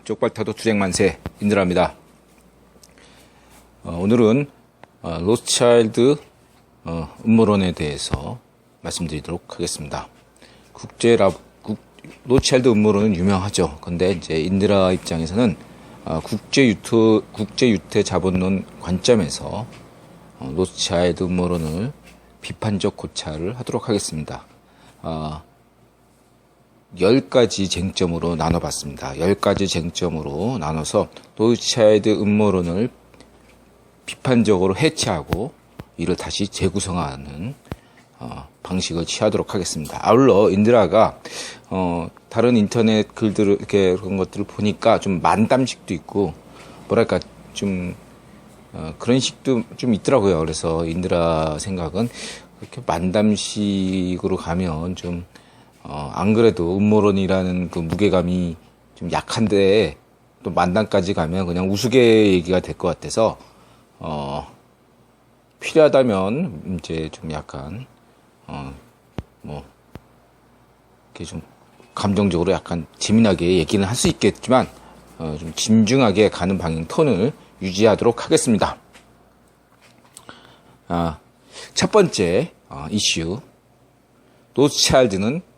쪽발타도 투쟁만세 인드라입니다. 오늘은 로스차일드 음모론에 대해서 말씀드리도록 하겠습니다. 로스차일드 음모론은 유명하죠. 근데 이제 인드라 입장에서는 국제유태 자본론 관점에서 로스차일드 음모론을 비판적 고찰을 하도록 하겠습니다. 10가지 쟁점으로 나눠봤습니다. 10가지 쟁점으로 나눠서 로스차일드 음모론을 비판적으로 해체하고 이를 다시 재구성하는 방식을 취하도록 하겠습니다. 아울러 인드라가 다른 인터넷 글들을 이렇게 그런 것들을 보니까 좀 만담식도 있고 뭐랄까 좀 그런 식도 좀 있더라고요. 그래서 인드라 생각은 그렇게 만담식으로 가면 좀 안 그래도 음모론이라는 그 무게감이 좀 약한데 또 만담까지 가면 그냥 우스개 얘기가 될 것 같아서 필요하다면 이제 좀 약간 이렇게 좀 감정적으로 약간 재미나게 얘기는 할 수 있겠지만 좀 진중하게 가는 방향 톤을 유지하도록 하겠습니다. 첫 번째 이슈, 로스차일드는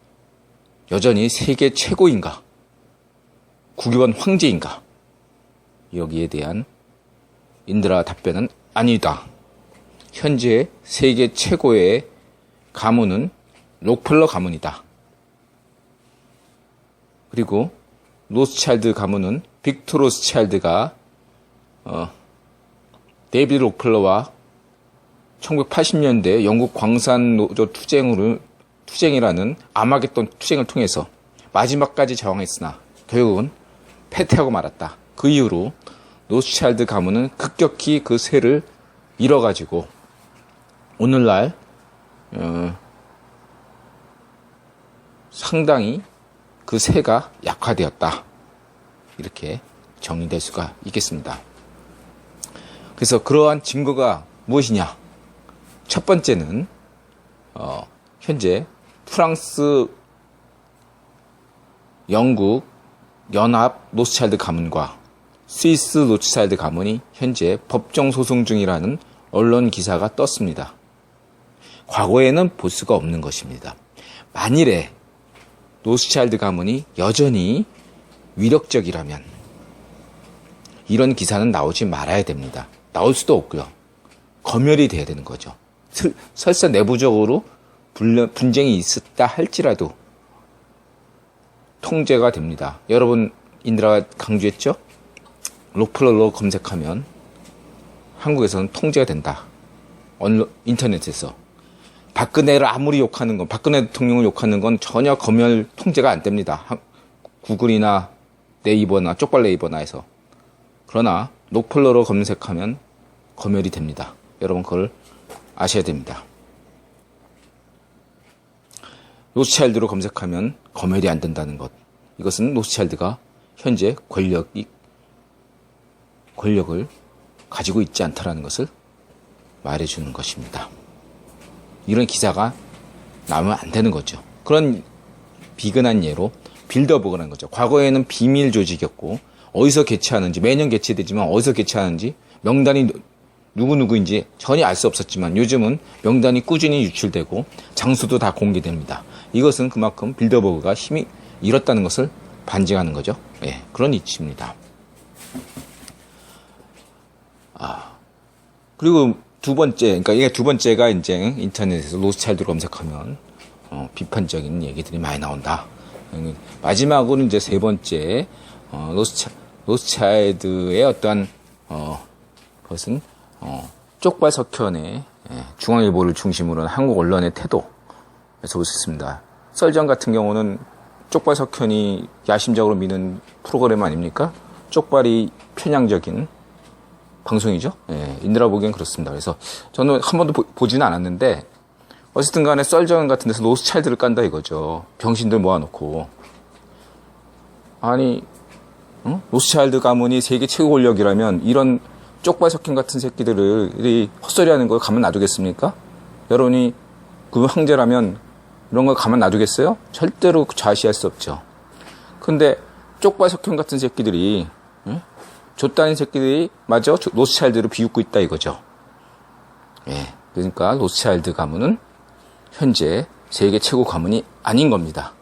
여전히 세계 최고인가? 국유원 황제인가? 여기에 대한 인드라 답변은 아니다. 현재 세계 최고의 가문은 록펠러 가문이다. 그리고 로스차일드 가문은 빅토 로스차일드가 데이비드 록펠러와 1980년대 영국 광산 노조 투쟁이라는 아마겟돈 투쟁을 통해서 마지막까지 저항했으나 결국은 패퇴하고 말았다. 그 이후로 로스차일드 가문은 급격히 그 세를 잃어가지고 오늘날 상당히 그 세가 약화되었다. 이렇게 정리될 수가 있겠습니다. 그래서 그러한 증거가 무엇이냐? 첫 번째는 현재 프랑스, 영국, 연합 로스차일드 가문과 스위스 로스차일드 가문이 현재 법정 소송 중이라는 언론 기사가 떴습니다. 과거에는 볼 수가 없는 것입니다. 만일에 로스차일드 가문이 여전히 위력적이라면 이런 기사는 나오지 말아야 됩니다. 나올 수도 없고요. 검열이 돼야 되는 거죠. 설사 내부적으로 분쟁이 있었다 할지라도 통제가 됩니다. 여러분 인드라가 강조했죠? 록펠러로 검색하면 한국에서는 통제가 된다. 인터넷에서. 박근혜를 아무리 욕하는 건, 박근혜 대통령을 욕하는 건 전혀 검열 통제가 안 됩니다. 구글이나 네이버나 쪽발 네이버나 해서. 그러나 록펠러로 검색하면 검열이 됩니다. 여러분 그걸 아셔야 됩니다. 로스차일드로 검색하면 검열이 안 된다는 것. 이것은 로스차일드가 현재 권력을 가지고 있지 않다라는 것을 말해주는 것입니다. 이런 기사가 나오면 안 되는 거죠. 그런 비근한 예로 빌더버그라는 거죠. 과거에는 비밀 조직이었고 어디서 개최하는지 매년 개최되지만 어디서 개최하는지 명단이 누구인지 전혀 알 수 없었지만 요즘은 명단이 꾸준히 유출되고 장소도 다 공개됩니다. 이것은 그만큼 빌더버그가 힘이 잃었다는 것을 반증하는 거죠. 예, 그런 이치입니다. 그리고 두 번째, 그러니까 이게 두 번째가 이제 인터넷에서 로스차일드로 검색하면 비판적인 얘기들이 많이 나온다. 마지막으로 이제 세 번째 로스차일드의 어떠한 것은 쪽발 석현의 중앙일보를 중심으로 한 한국 언론의 태도에서 볼 수 있습니다. 썰전 같은 경우는 쪽발 석현이 야심작으로 미는 프로그램 아닙니까? 쪽발이 편향적인 방송이죠. 예, 인드라 보기엔 그렇습니다. 그래서 저는 한 번도 보지는 않았는데 어쨌든 간에 썰전 같은 데서 로스차일드를 깐다 이거죠. 병신들 모아놓고. 아니 로스차일드 가문이 세계 최고 권력이라면 이런 쪽발 석현 같은 새끼들이 헛소리하는 걸 가만 놔두겠습니까? 여러분이 그 황제라면 이런 걸 가만 놔두겠어요? 절대로 좌시할 수 없죠. 근데 쪽발석형 같은 새끼들이, 응? 좆다닌 새끼들이 마저 로스차일드를 비웃고 있다 이거죠. 예. 그러니까 로스차일드 가문은 현재 세계 최고 가문이 아닌 겁니다.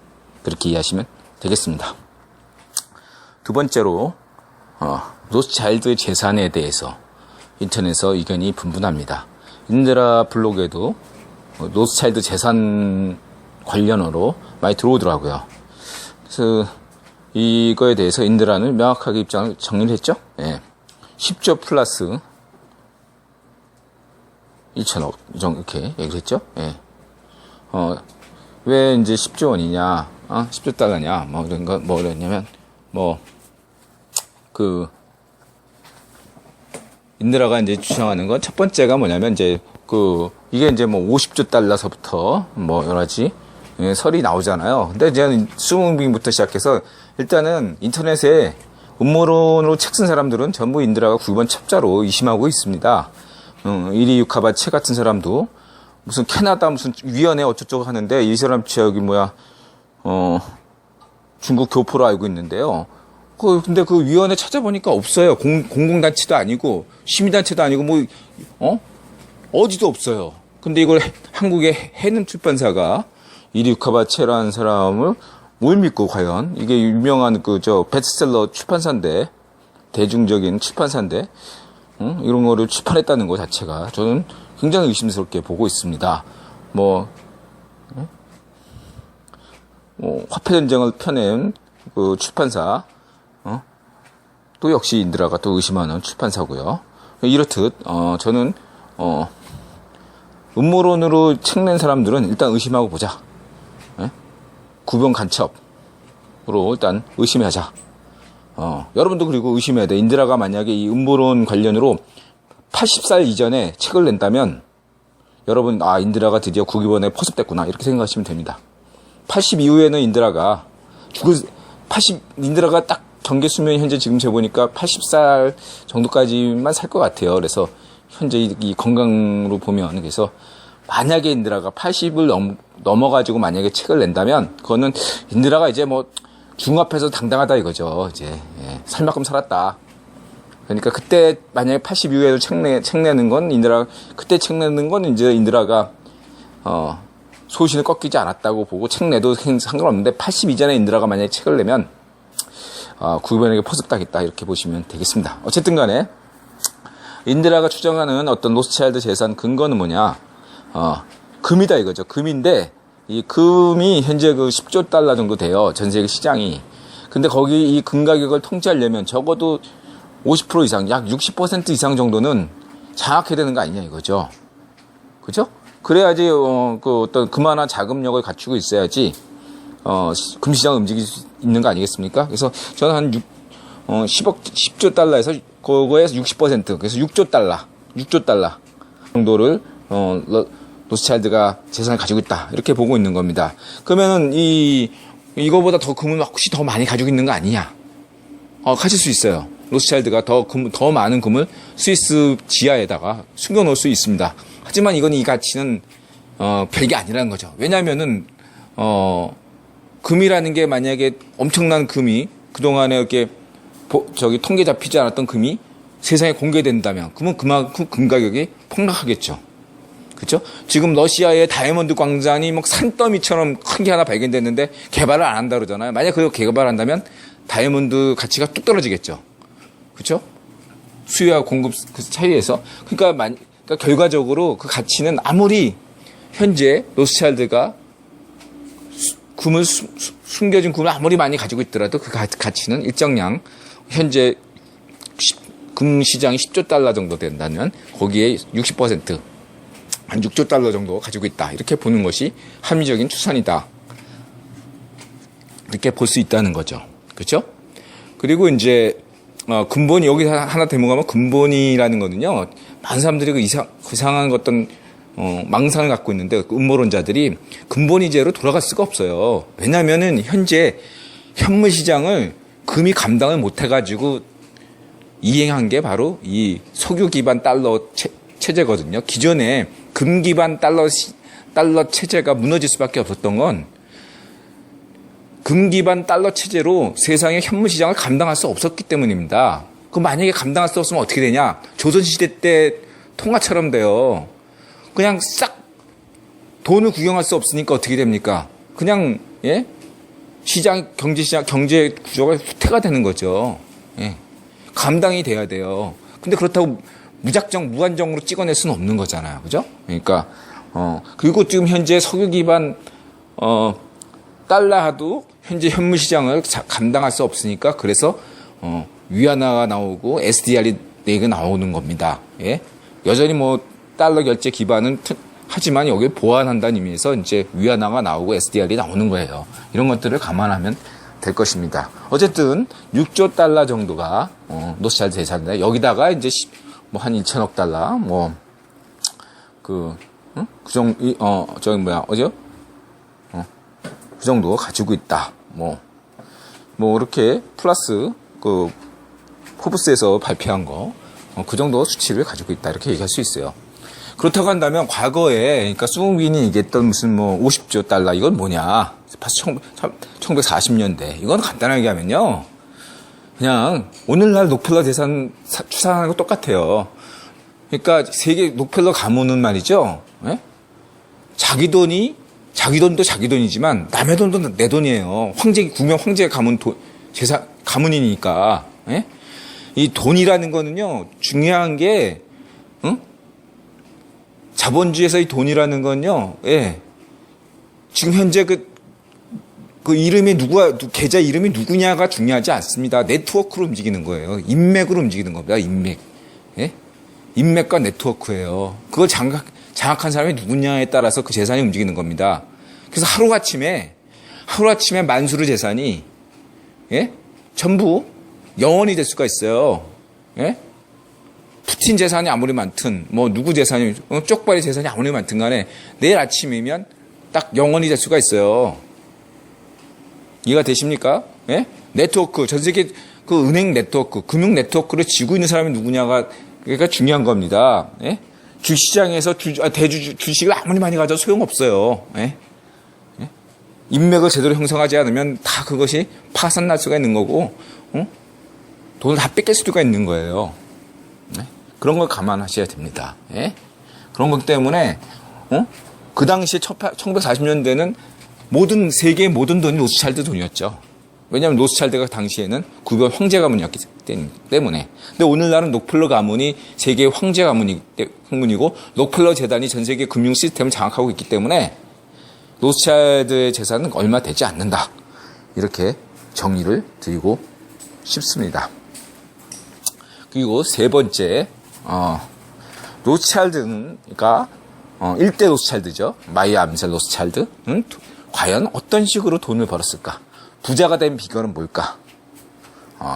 그렇게 이해하시면 되겠습니다. 두 번째로 로스차일드 재산에 대해서 인터넷에서 의견이 분분합니다. 인드라 블로그에도 로스차일드 재산 관련으로 많이 들어오더라고요. 그래서 이거에 대해서 인드라는 명확하게 입장을 정리를 했죠. 예. 10조 플러스 1천억 이렇게 얘기를 했죠. 예. 왜 이제 10조 원이냐, 10조 달러냐, 뭐 이런 거, 뭐 그랬냐면, 인드라가 이제 주장하는 건 첫 번째가 뭐냐면, 이제, 이게 이제 뭐 50조 달러서부터 뭐 여러 가지 설이 나오잖아요. 근데 이제 수능빙부터 시작해서 일단은 인터넷에 음모론으로 책 쓴 사람들은 전부 인드라가 9번 첩자로 의심하고 있습니다. 이리 유카바 채 같은 사람도 무슨 캐나다 무슨 위원회 어쩌고저쩌고 하는데 이 사람 저기 중국 교포로 알고 있는데요. 근데 그 위원회 찾아보니까 없어요. 공공단체도 아니고 시민단체도 아니고 어디도 없어요. 근데 이걸 한국의 해는 출판사가 이리 유카바 채라는 사람을 뭘 믿고 과연 이게 유명한 베스트셀러 출판사인데 대중적인 출판사인데 이런 거를 출판했다는 것 자체가 저는 굉장히 의심스럽게 보고 있습니다. 화폐전쟁을 펴낸 그 출판사, 또 역시 인드라가 또 의심하는 출판사고요. 이렇듯, 저는, 음모론으로 책 낸 사람들은 일단 의심하고 보자. 구분 간첩으로 일단 의심하자. 여러분도 그리고 의심해야 돼. 인드라가 만약에 이 음모론 관련으로 80살 이전에 책을 낸다면 여러분 인드라가 드디어 국위원회에 포섭됐구나 이렇게 생각하시면 됩니다. 80 이후에는 인드라가 인드라가 딱 경계 수명이 현재 지금 재보니까 80살 정도까지만 살 것 같아요. 그래서 현재 이 건강으로 보면 그래서 만약에 인드라가 80을 넘어가지고 만약에 책을 낸다면 그거는 인드라가 이제 중압해서 당당하다 이거죠. 이제 살 만큼 살았다. 그러니까 그때 만약에 80 이후에도 책 내는 건 그때 책 내는 건 이제 인드라가 소신을 꺾이지 않았다고 보고 책 내도 상관없는데 80 이전에 인드라가 만약에 책을 내면 국위원에게 포섭당했다 이렇게 보시면 되겠습니다. 어쨌든 간에 인드라가 추정하는 어떤 로스차일드 재산 근거는 뭐냐? 금이다 이거죠. 금인데 이 금이 현재 10조 달러 정도 돼요. 전 세계 시장이. 근데 거기 이 금 가격을 통제하려면 적어도 50% 이상, 약 60% 이상 정도는 장악해야 되는 거 아니냐 이거죠. 그죠? 그래야지 어떤 그만한 자금력을 갖추고 있어야지 금시장을 움직일 수 있는 거 아니겠습니까? 그래서 저는 한 10조 달러에서 그거에서 60% 그래서 6조 달러 정도를 로스차일드가 재산을 가지고 있다 이렇게 보고 있는 겁니다. 그러면은 이거보다 더 금을 혹시 더 많이 가지고 있는 거 아니냐? 가질 수 있어요. 로스차일드가 더 많은 금을 스위스 지하에다가 숨겨놓을 수 있습니다. 하지만 이 가치는 별게 아니라는 거죠. 왜냐하면은 금이라는 게 만약에 엄청난 금이 그동안에 이렇게 통계 잡히지 않았던 금이 세상에 공개된다면 그러면 그만큼 금 가격이 폭락하겠죠. 그렇죠? 지금 러시아의 다이아몬드 광산이 산더미처럼 큰 게 하나 발견됐는데 개발을 안 한다 그러잖아요. 만약 그걸 개발한다면 다이아몬드 가치가 뚝 떨어지겠죠. 그렇죠? 수요와 공급 그 차이에서 그러니까 결과적으로 그 가치는 아무리 현재 로스차일드가 숨겨진 금을 아무리 많이 가지고 있더라도 그 가치는 일정량 현재 금 시장이 10조 달러 정도 된다면 거기에 60% 한 6조 달러 정도 가지고 있다. 이렇게 보는 것이 합리적인 추산이다. 이렇게 볼 수 있다는 거죠. 그렇죠? 그리고 이제 근본이 여기 하나 대목하면 근본이라는 거는요. 많은 사람들이 그 이상한 어떤 망상을 갖고 있는데 음모론자들이 근본이제로 돌아갈 수가 없어요. 왜냐하면은 현재 현물 시장을 금이 감당을 못 해가지고 이행한 게 바로 이 석유 기반 달러 체제거든요. 기존에 금 기반 달러 체제가 무너질 수밖에 없었던 건 금 기반 달러 체제로 세상의 현물 시장을 감당할 수 없었기 때문입니다. 그 만약에 감당할 수 없으면 어떻게 되냐? 조선시대 때 통화처럼 돼요. 그냥 싹 돈을 구경할 수 없으니까 어떻게 됩니까? 그냥 예? 경제 구조가 후퇴가 되는 거죠. 예. 감당이 돼야 돼요. 근데 그렇다고 무작정 무한정으로 찍어낼 수는 없는 거잖아요. 그죠? 그러니까 그리고 지금 현재 석유 기반 달러도 현재 현물 시장을 감당할 수 없으니까 그래서 위안화가 나오고 SDR이 내가 나오는 겁니다. 예? 여전히 뭐 달러 결제 기반은 하지만 여기를 보완한다는 의미에서 이제 위안화가 나오고 SDR이 나오는 거예요. 이런 것들을 감안하면 될 것입니다. 어쨌든 6조 달러 정도가 노스차일드 재산인데 여기다가 이제 뭐 한 1천억 달러 그 정도 가지고 있다. 뭐 이렇게 플러스 그 포브스에서 발표한 거 그 정도 수치를 가지고 있다 이렇게 얘기할 수 있어요. 그렇다고 한다면 과거에 그러니까 수공빈이 얘기했던 무슨 뭐 50조 달러 이건 뭐냐? 1940년대 이건 간단하게 하면요. 그냥 오늘날 록펠러 재산 추산하는 거 똑같아요. 그러니까 세계 록펠러 가문은 말이죠. 예? 자기 돈도 자기 돈이지만 남의 돈도 내 돈이에요. 구명 황제 가문 가문이니까. 예? 이 돈이라는 거는요 중요한 게 자본주의에서 이 돈이라는 건요, 예. 지금 현재 그 이름이 계좌 이름이 누구냐가 중요하지 않습니다. 네트워크로 움직이는 거예요. 인맥으로 움직이는 겁니다. 인맥. 예? 인맥과 네트워크예요. 그걸 장악한 사람이 누구냐에 따라서 그 재산이 움직이는 겁니다. 그래서 하루아침에 만수르 재산이, 예? 전부 영원이 될 수가 있어요. 예? 푸틴 재산이 아무리 많든, 뭐, 누구 재산이, 쪽발이 재산이 아무리 많든 간에, 내일 아침이면 딱 영원이 될 수가 있어요. 이해가 되십니까? 예? 네트워크, 전 세계 그 은행 네트워크, 금융 네트워크를 쥐고 있는 사람이 누구냐가, 그러니까 중요한 겁니다. 예? 주시장에서 주식을 아무리 많이 가져도 소용없어요. 예? 예? 인맥을 제대로 형성하지 않으면 다 그것이 파산날 수가 있는 거고, 돈을 다 뺏길 수가 있는 거예요. 예? 그런 걸 감안하셔야 됩니다. 예? 그런 것 때문에 그 당시에 1940년대는 세계의 모든 돈이 로스차일드 돈이었죠. 왜냐하면 로스차일드가 당시에는 구별 황제 가문이었기 때문에. 근데 오늘날은 록펠러 가문이 세계의 황제 가문이고 록펠러 재단이 전 세계 금융 시스템을 장악하고 있기 때문에 로스차일드의 재산은 얼마 되지 않는다. 이렇게 정의를 드리고 싶습니다. 그리고 세 번째, 로스차일드가, 1대 로스차일드죠. 마이아 암셀 로스차일드. 과연 어떤 식으로 돈을 벌었을까? 부자가 된 비결은 뭘까?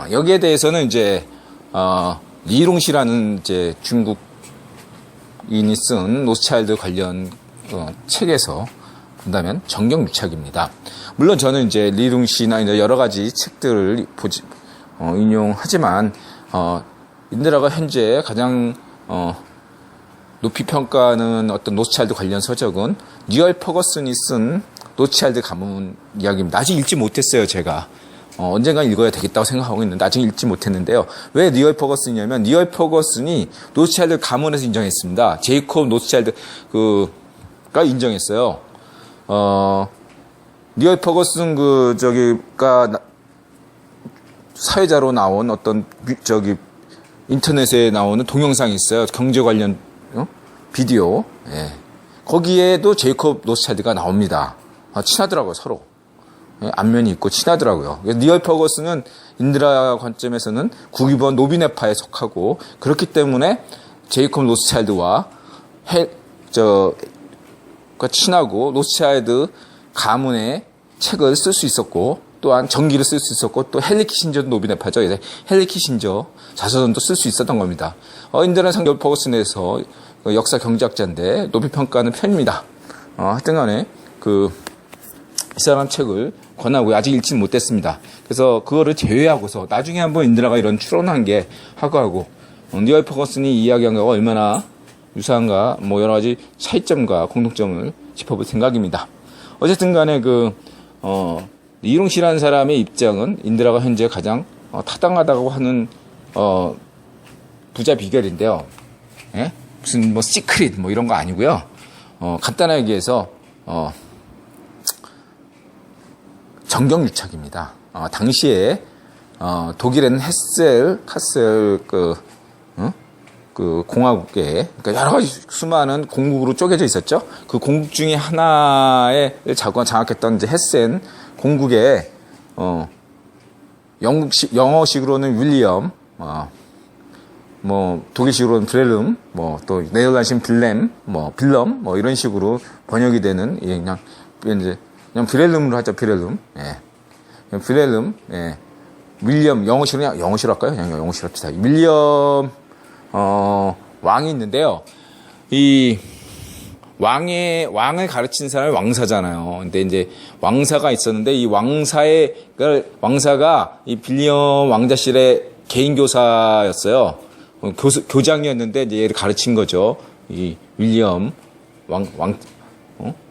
여기에 대해서는 이제, 리룽시라는 이제 중국인이 쓴 로스차일드 관련, 책에서 본다면 정경유착입니다. 물론 저는 이제 리룽시나 여러 가지 책들을 인용하지만, 인드라가 현재 가장 높이 평가하는 어떤 로스차일드 관련 서적은 니얼 퍼거슨이 쓴 로스차일드 가문 이야기입니다. 아직 읽지 못했어요, 제가. 언젠간 읽어야 되겠다고 생각하고 있는데 아직 읽지 못했는데요. 왜 니얼 퍼거슨이냐면 니얼 퍼거슨이 로스차일드 가문에서 인정했습니다. 제이콥 로스차일드가 인정했어요. 니얼 퍼거슨 사회자로 나온 어떤 인터넷에 나오는 동영상이 있어요. 경제 관련 비디오. 예. 거기에도 제이콥 로스차일드가 나옵니다. 친하더라고요, 서로. 예, 안면이 있고 친하더라고요. 니얼 퍼거슨은 인드라 관점에서는 국유본 노비네파에 속하고 그렇기 때문에 제이콥 로스차일드와 친하고 로스차일드 가문의 책을 쓸 수 있었고 또한 전기를 쓸 수 있었고 또 헨리 키신저도 노비네파죠. 헨리 키신저 자서전도 쓸 수 있었던 겁니다. 인드라는 니얼 퍼거슨에서 역사 경제학자인데 높이 평가하는 편입니다. 하여튼 간에 이 사람 책을 권하고 아직 읽지는 못했습니다. 그래서 그거를 제외하고서 나중에 한번 인드라가 이런 추론한 게 하고 니얼 퍼거슨이 이야기한 거가 얼마나 유사한가 뭐 여러 가지 차이점과 공통점을 짚어볼 생각입니다. 어쨌든 간에 이롱씨라는 사람의 입장은 인디라가 현재 가장 타당하다고 하는 부자 비결인데요. 예? 무슨 뭐 시크릿 뭐 이런 거 아니고요. 간단하게 얘기해서 정경유착입니다. 당시에 독일에는 카셀 그 공화국에 그러니까 여러 가지 수많은 공국으로 쪼개져 있었죠. 그 공국 중에 하나에 장악했던 이제 헤센 공국에 영어식으로는 윌리엄, 뭐 독일식으로는 브렐름, 뭐 또 네덜란드식 빌렘, 빌럼, 이런 식으로 번역이 되는 그냥 브렐름으로 하죠. 브렐름, 예, 브렐름, 예, 윌리엄 영어식으로 할까요? 그냥 영어식으로 합시다. 윌리엄 왕이 있는데요. 이 왕을 가르친 사람이 왕사잖아요. 근데 이제 왕사가 있었는데 이 왕사가 이 빌리엄 왕자실의 개인 교사였어요. 교장이었는데 이제 얘를 가르친 거죠. 이 윌리엄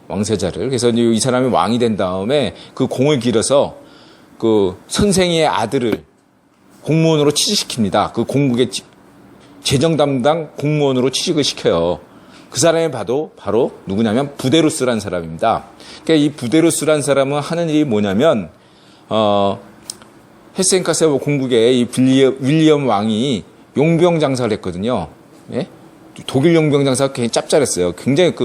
왕세자를. 그래서 이제 이 사람이 왕이 된 다음에 그 공을 길어서 그 선생의 아들을 공무원으로 취직시킵니다. 그 공국의 재정 담당 공무원으로 취직을 시켜요. 그 사람이 바로 누구냐면 부데루스라는 사람입니다. 그러니까 이 부데루스라는 사람은 하는 일이 뭐냐면 헤센카세 공국의 이 윌리엄 왕이 용병 장사를 했거든요. 예? 독일 용병 장사가 굉장히 짭짤했어요. 굉장히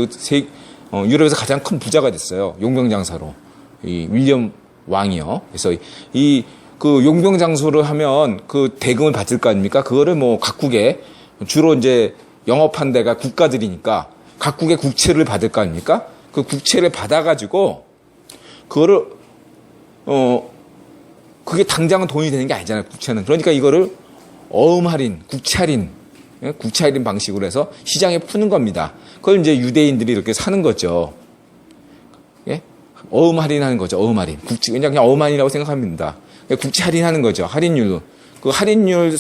유럽에서 가장 큰 부자가 됐어요. 용병 장사로. 이 윌리엄 왕이요. 그래서 그 용병 장소를 하면 그 대금을 받을 거 아닙니까? 그거를 뭐 각국에 주로 이제 영업한 데가 국가들이니까 각국의 국채를 받을 거 아닙니까? 그 국채를 받아가지고 그거를 그게 당장은 돈이 되는 게 아니잖아요. 국채는. 그러니까 이거를 어음할인, 국채할인 방식으로 해서 시장에 푸는 겁니다. 그걸 이제 유대인들이 이렇게 사는 거죠. 예? 어음할인하는 거죠. 어음할인. 그냥 어음할인이라고 생각합니다. 국채 할인하는 거죠. 할인율로. 그 할인율을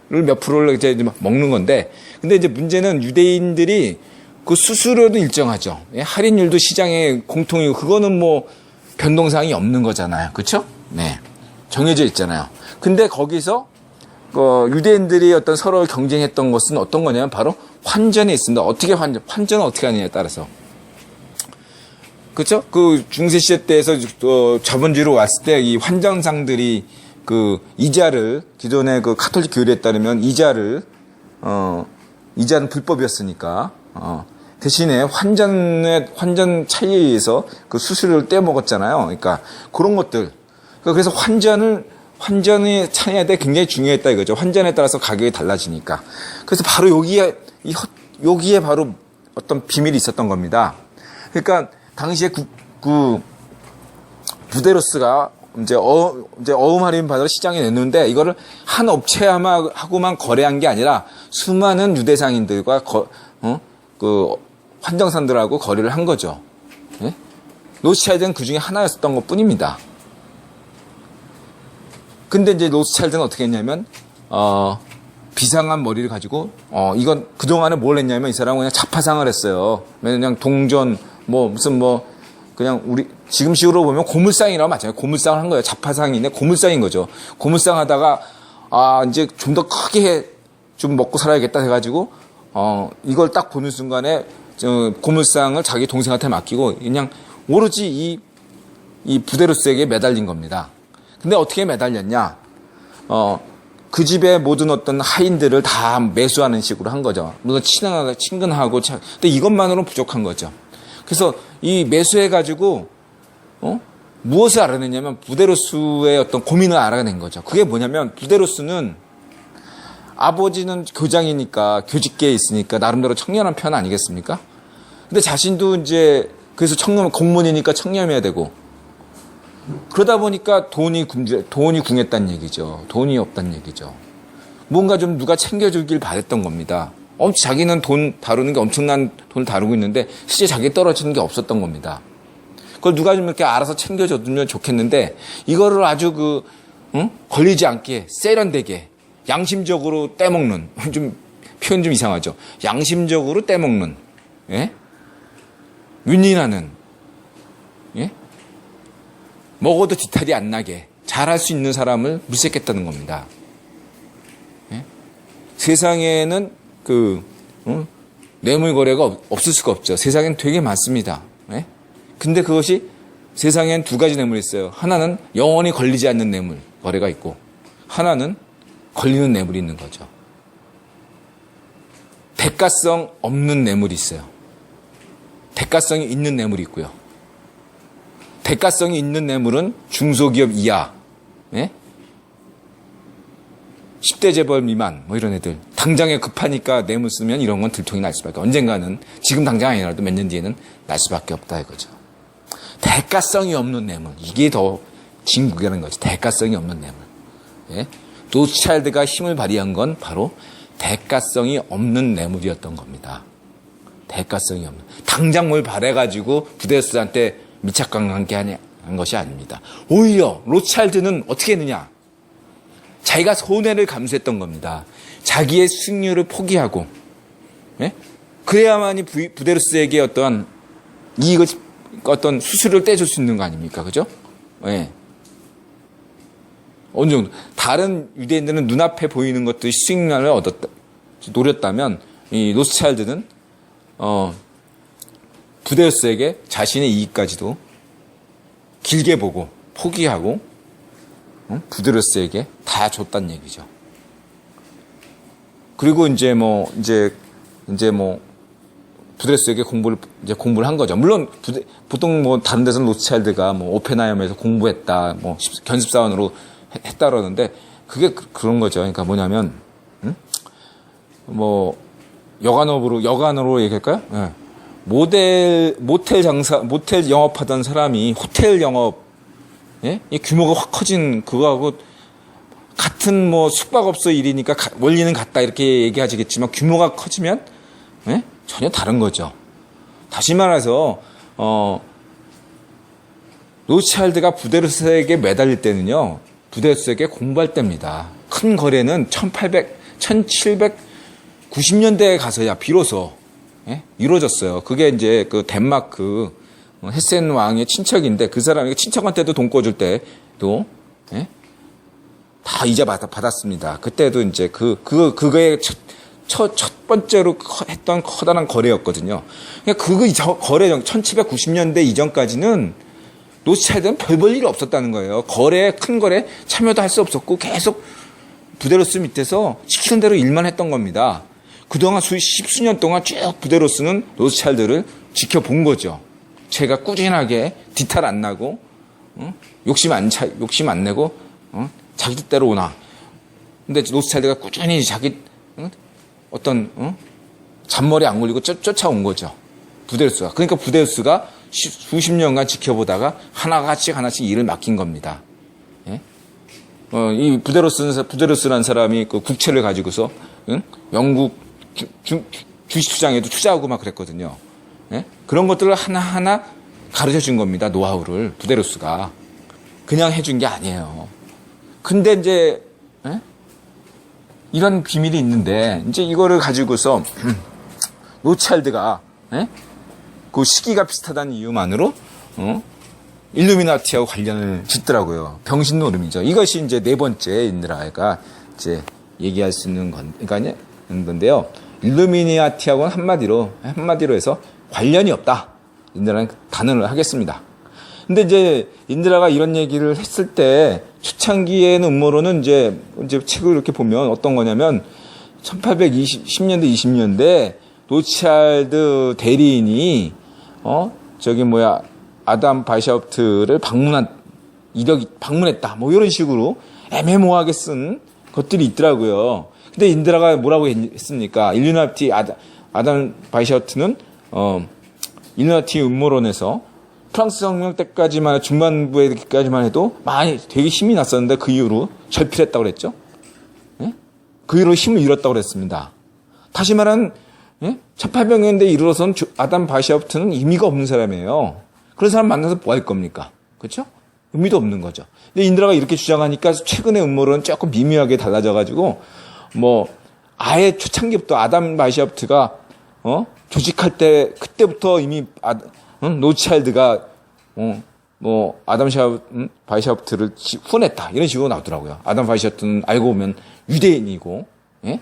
몇 프로를 이제 먹는 건데, 근데 이제 문제는 유대인들이 그 수수료도 일정하죠. 예? 할인율도 시장에 공통이고, 그거는 뭐 변동사항이 없는 거잖아요. 그렇죠? 네. 정해져 있잖아요. 근데 거기서 유대인들이 어떤 서로 경쟁했던 것은 어떤 거냐면 바로 환전에 있습니다. 어떻게 환전은 어떻게 하느냐에 따라서. 그렇죠? 그 중세 시대 때에서 자본주의로 왔을 때 이 환전상들이 그 이자를 기존의 그 카톨릭 교리에 따르면 이자는 불법이었으니까 대신에 환전 차이에 의해서 그 수수료를 떼먹었잖아요. 그러니까 그런 것들. 그래서 환전의 차이에 굉장히 중요했다 이거죠. 환전에 따라서 가격이 달라지니까. 그래서 바로 여기에 바로 어떤 비밀이 있었던 겁니다. 그러니까 당시에 그 부데로스가 이제 어음 할인 받으러 시장에 냈는데 이거를 한 업체하고만 거래한 게 아니라 수많은 유대상인들과 그 환정산들하고 거래를 한 거죠. 예? 로스차일드는 그 중에 하나였던 것 뿐입니다. 근데 이제 로스차일드는 어떻게 했냐면 비상한 머리를 가지고 이건 그동안에 뭘 했냐면 이 사람은 그냥 자파상을 했어요. 그냥 동전 그냥 우리 지금식으로 보면 고물상이라고 마찬가지예요. 고물상을 한 거예요. 자파상인데 고물상인 거죠. 고물상 하다가 이제 좀 더 크게 좀 먹고 살아야겠다 해가지고 이걸 딱 보는 순간에 고물상을 자기 동생한테 맡기고 그냥 오로지 이 부데루스에게 매달린 겁니다. 근데 어떻게 매달렸냐? 그 집의 모든 어떤 하인들을 다 매수하는 식으로 한 거죠. 물론 친근하고 근데 이것만으로는 부족한 거죠. 그래서 이 매수해가지고 무엇을 알아냈냐면 부데루스의 어떤 고민을 알아낸 거죠. 그게 뭐냐면 부데루스는 아버지는 교장이니까 교직계에 있으니까 나름대로 청렴한 편 아니겠습니까? 근데 자신도 이제 그래서 공무원이니까 청렴해야 되고 그러다 보니까 돈이 궁했다는 얘기죠. 돈이 없다는 얘기죠. 뭔가 좀 누가 챙겨주길 바랬던 겁니다. 자기는 돈 다루는 게 엄청난 돈을 다루고 있는데 실제 자기 떨어지는 게 없었던 겁니다. 그걸 누가 좀 이렇게 알아서 챙겨줬으면 좋겠는데 이거를 아주 걸리지 않게 세련되게 양심적으로 떼먹는 좀 표현 좀 이상하죠. 양심적으로 떼먹는 예? 윈윈하는 예? 먹어도 뒤탈이 안 나게 잘할 수 있는 사람을 물색했다는 겁니다. 예? 세상에는 뇌물 거래가 없을 수가 없죠. 세상엔 되게 많습니다. 예? 근데 그것이 세상엔 두 가지 뇌물이 있어요. 하나는 영원히 걸리지 않는 뇌물 거래가 있고, 하나는 걸리는 뇌물이 있는 거죠. 대가성 없는 뇌물이 있어요. 대가성이 있는 뇌물이 있고요. 대가성이 있는 뇌물은 중소기업 이하, 예? 10대 재벌 미만, 뭐 이런 애들. 당장에 급하니까 뇌물 쓰면 이런 건 들통이 날 수밖에, 언젠가는, 지금 당장 아니라도 몇 년 뒤에는 날 수밖에 없다 이거죠. 대가성이 없는 뇌물. 이게 더 진국이라는 거지. 대가성이 없는 뇌물. 예? 로스차일드가 힘을 발휘한 건 바로 대가성이 없는 뇌물이었던 겁니다. 대가성이 없는. 당장 뭘 바래가지고 부데스한테 밀착관계 한 것이 아닙니다. 오히려 로스차일드는 어떻게 했느냐? 자기가 손해를 감수했던 겁니다. 자기의 수익률을 포기하고, 예? 그래야만이 부데르스에게 어떤 이익을, 어떤 수수료를 떼줄 수 있는 거 아닙니까? 그죠? 예. 어느 정도. 다른 유대인들은 눈앞에 보이는 것들이 수익률을 노렸다면, 이 로스차일드는, 부데르스에게 자신의 이익까지도 길게 보고, 포기하고, 부데르스에게 다 줬단 얘기죠. 그리고 부데르스에게 공부를 한 거죠. 물론, 보통 다른 데서는 로스차일드가 오펜하이머에서 공부했다, 견습사원으로 했다 그러는데, 그게 그런 거죠. 그러니까 뭐냐면, 여간으로 얘기할까요? 예. 모텔 영업하던 사람이 호텔 영업, 예? 이 규모가 확 커진 그거하고 같은 숙박업소 일이니까 원리는 같다 이렇게 얘기하시겠지만 규모가 커지면, 예? 전혀 다른 거죠. 다시 말해서, 로스차일드가 부데르스에게 매달릴 때는요, 부데르스에게 공부할 때입니다. 큰 거래는 1790년대에 가서야 비로소, 예? 이루어졌어요. 그게 이제 그 덴마크 헤센 왕의 친척인데 그 사람에게 친척한테도 돈 꿔줄 때도, 예? 다 이자 받았습니다. 그때도 이제 그거의 첫 번째로 했던 커다란 거래였거든요. 그러니까 거래 1790년대 이전까지는 로스차일드는 별 볼 일이 없었다는 거예요. 큰 거래 참여도 할 수 없었고 계속 부데르스 밑에서 시키는 대로 일만 했던 겁니다. 그동안 십수년 동안 쭉 부데르스는 로스차일드를 지켜본 거죠. 제가 꾸준하게 뒤탈 안 나고, 욕심 안 내고, 자기 뜻대로 오나. 근데 로스차일드가 꾸준히 자기, 잔머리 안 굴리고 쫓아온 거죠. 부데르스가. 그러니까 부데르스가 수십 년간 지켜보다가 하나씩 일을 맡긴 겁니다. 예? 이 부데르스라는 사람이 그 국채를 가지고서, 영국 주식시장에도 투자하고 막 그랬거든요. 예? 그런 것들을 하나하나 가르쳐 준 겁니다. 노하우를. 부데르스가. 그냥 해준 게 아니에요. 근데 이제, 예? 이런 비밀이 있는데, 이제 이거를 가지고서, 로스차일드가, 예? 그 시기가 비슷하다는 이유만으로, 일루미나티하고 관련을 짓더라고요. 병신 노름이죠. 이것이 이제 네 번째 인드라가 이제 얘기할 수 있는 건데요. 일루미나티하고는 한마디로 해서 관련이 없다. 인드라는 단언을 하겠습니다. 근데 이제 인드라가 이런 얘기를 했을 때 초창기에는 음모론은 이제 책을 이렇게 보면 어떤 거냐면 1810년대 20년대 로스차일드 대리인이 아담 바이샤프트를 방문했다. 이런 식으로 애매모호하게 쓴 것들이 있더라고요. 근데 인드라가 뭐라고 했습니까? 일루미나티 아담 바이샤프트는 일루미나티 음모론에서 프랑스 혁명 때까지만 중반부에까지만 해도 되게 힘이 났었는데 그 이후로 절필했다고 그랬죠. 예? 그 이후로 힘을 잃었다고 그랬습니다. 다시 말하면 1800년대에 이르러서는 아담 바이샤프트는 의미가 없는 사람이에요. 그런 사람 만나서 뭐 할 겁니까? 그렇죠? 의미도 없는 거죠. 근데 인드라가 이렇게 주장하니까 최근의 음모론은 조금 미묘하게 달라져가지고 아예 초창기부터 아담 바이샤프트가 조직할 때 그때부터 이미 로스차일드가 뭐 바이샤프트를 후원했다 이런 식으로 나오더라고요. 아담 바이샤프트는 알고 보면 유대인이고, 예?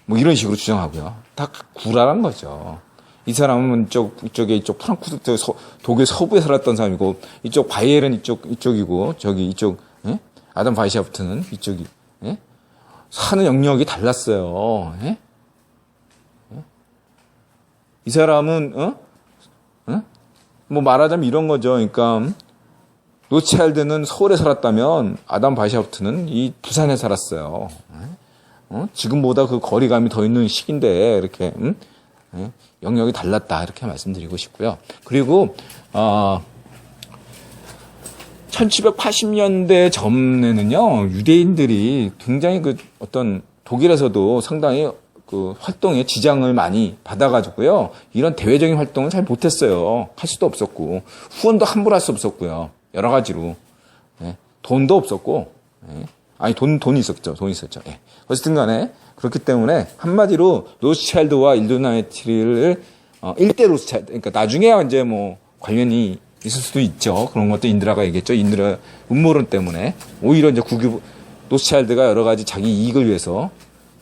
뭐 이런 식으로 주장하고요. 다 구라란 거죠. 이 사람은 이쪽 프랑크푸르트 독일 서부에 살았던 사람이고, 이쪽 바이에른 이쪽이고, 저기 이쪽, 예? 아담 바이샤프트는 이쪽이, 예? 사는 영역이 달랐어요. 예? 예? 이 사람은, 뭐 말하자면 이런 거죠. 그러니까, 로츠차일드는 서울에 살았다면, 아담 바이샤프트는 이 부산에 살았어요. 지금보다 그 거리감이 더 있는 시기인데, 이렇게, 예? 영역이 달랐다 이렇게 말씀드리고 싶고요. 그리고 1780년대 전에는요 유대인들이 굉장히 그 어떤 독일에서도 상당히 그 활동에 지장을 많이 받아가지고요 이런 대외적인 활동을 잘 못했어요. 할 수도 없었고 후원도 함부로 할 수 없었고요. 여러 가지로 돈도 없었고 아니 돈이 있었죠. 예. 어쨌든 간에 그렇기 때문에 한마디로 로스차일드와 일루미나티를 1대 로스차일드 그러니까 나중에 이제 뭐 관련이 있을 수도 있죠. 그런 것도 인드라가 얘기했죠. 인드라 음모론 때문에 오히려 이제 로스차일드가 여러 가지 자기 이익을 위해서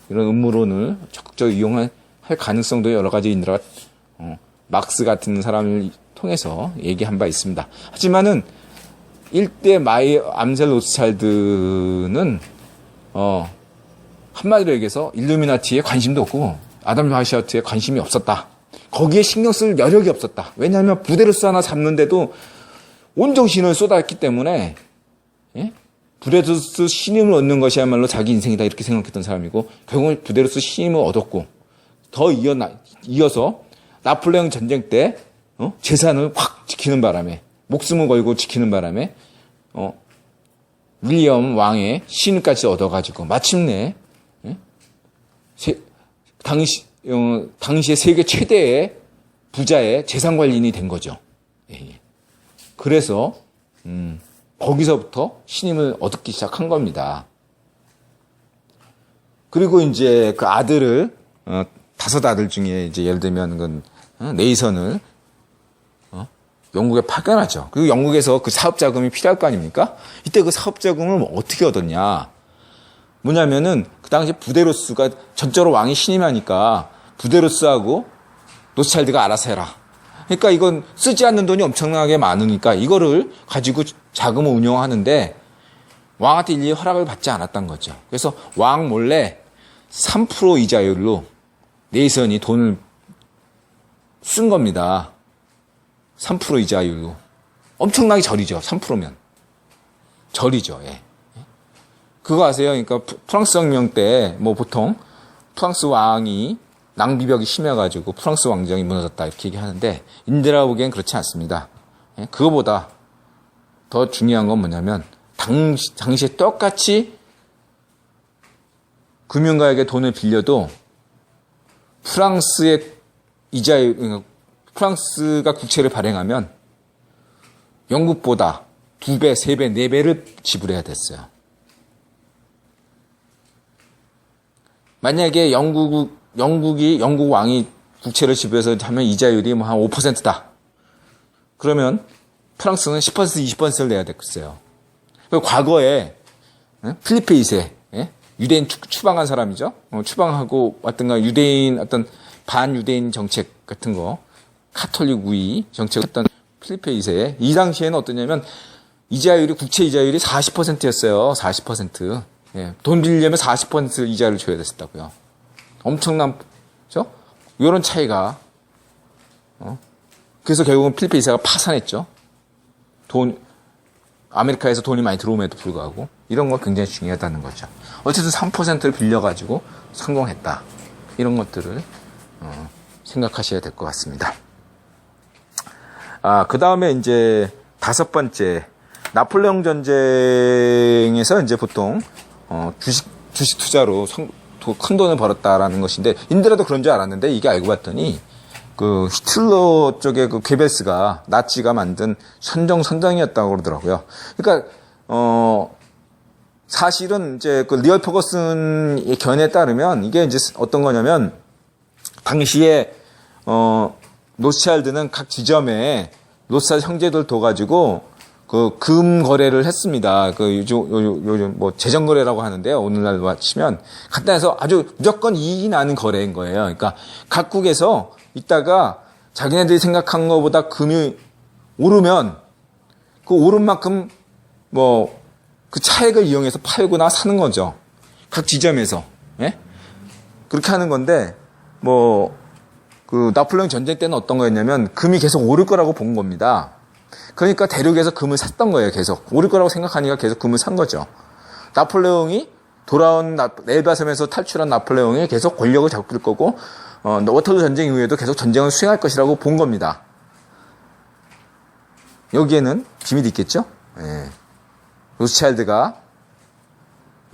이런 음모론을 적극적으로 이용할 가능성도 여러 가지 인드라가 막스 같은 사람을 통해서 얘기한 바 있습니다. 하지만은 1대 암셀 로스차일드는 한마디로 얘기해서 일루미나티에 관심도 없고 아담 바이샤프트에 관심이 없었다. 거기에 신경 쓸 여력이 없었다. 왜냐하면 부데르스 하나 잡는데도 온 정신을 쏟았기 때문에 부데르스 신임을 얻는 것이야말로 자기 인생이다 이렇게 생각했던 사람이고 결국은 부데르스 신임을 얻었고 더 이어서 나폴레옹 전쟁 때 재산을 확 지키는 바람에 목숨을 걸고 지키는 바람에 윌리엄 왕의 신임까지 얻어가지고 마침내 당시에 세계 최대의 부자의 재산 관리인이 된 거죠. 그래서 거기서부터 신임을 얻기 시작한 겁니다. 그리고 이제 그 아들을 5 아들 중에 이제 예를 들면 그 네이선을 영국에 파견하죠. 그리고 영국에서 그 사업 자금이 필요할 거 아닙니까? 이때 그 사업 자금을 어떻게 얻었냐? 뭐냐면은 그 당시 부데로스가 전적으로 왕이 신임하니까 부데로스하고 로스차일드가 알아서 해라. 그러니까 이건 쓰지 않는 돈이 엄청나게 많으니까 이거를 가지고 자금을 운영하는데 왕한테 일일이 허락을 받지 않았던 거죠. 그래서 왕 몰래 3% 이자율로 네이선이 돈을 쓴 겁니다. 3% 이자율로. 엄청나게 절이죠. 3%면. 절이죠. 예. 그거 아세요? 그러니까 프랑스 혁명 때 뭐 보통 프랑스 왕이 낭비벽이 심해가지고 프랑스 왕정이 무너졌다 이렇게 얘기하는데 인드라 보기엔 그렇지 않습니다. 그거보다 더 중요한 건 뭐냐면 당시에 똑같이 금융가에게 돈을 빌려도 프랑스의 이자율, 프랑스가 국채를 발행하면 영국보다 2배, 3배, 4배를 지불해야 됐어요. 만약에 영국 왕이 국채를 지불해서 하면 이자율이 뭐 한 5%다. 그러면 프랑스는 10%, 20%를 내야 됐겠어요. 과거에 필리페 2세, 유대인 추방한 사람이죠. 추방하고 왔던가 유대인 어떤 반유대인 정책 같은 거, 카톨릭 우위 정책했던 필리페 2세. 이 당시에는 어떠냐면 국채 이자율이 40%였어요. 40%. 돈 빌리려면 40% 이자를 줘야 됐었다고요. 엄청난, 그죠? 이런 차이가, 그래서 결국은 필리페 2세가 파산했죠. 아메리카에서 돈이 많이 들어옴에도 불구하고, 이런 거 굉장히 중요하다는 거죠. 어쨌든 3%를 빌려가지고 성공했다. 이런 것들을, 생각하셔야 될 것 같습니다. 그 다음에 이제 5번째, 나폴레옹 전쟁에서 이제 보통, 주식 투자로 큰 돈을 벌었다라는 것인데, 인드라도 그런 줄 알았는데, 이게 알고 봤더니, 그 히틀러 쪽에 그 괴벨스가, 나치가 만든 선정이었다고 그러더라고요. 그러니까, 사실은 이제 그 리얼 퍼거슨의 견해에 따르면, 이게 이제 어떤 거냐면, 당시에, 로스차일드는 각 지점에 로스차일드 형제들 둬가지고, 그 금 거래를 했습니다. 그 요즘 뭐 재정 거래라고 하는데요. 오늘날 치면 간단해서 아주 무조건 이익이 나는 거래인 거예요. 그러니까 각국에서 이따가 자기네들이 생각한 것보다 금이 오르면 그 오른 만큼 뭐 그 차액을 이용해서 팔거나 사는 거죠. 각 지점에서. 예? 그렇게 하는 건데 뭐 그 나폴레옹 전쟁 때는 어떤 거였냐면 금이 계속 오를 거라고 본 겁니다. 그러니까 대륙에서 금을 샀던 거예요. 계속 오를 거라고 생각하니까 계속 금을 산 거죠. 나폴레옹이 돌아온 엘바섬에서 탈출한 나폴레옹이 계속 권력을 잡을 거고 워터루 전쟁 이후에도 계속 전쟁을 수행할 것이라고 본 겁니다. 여기에는 비밀이 있겠죠? 예. 로스차일드가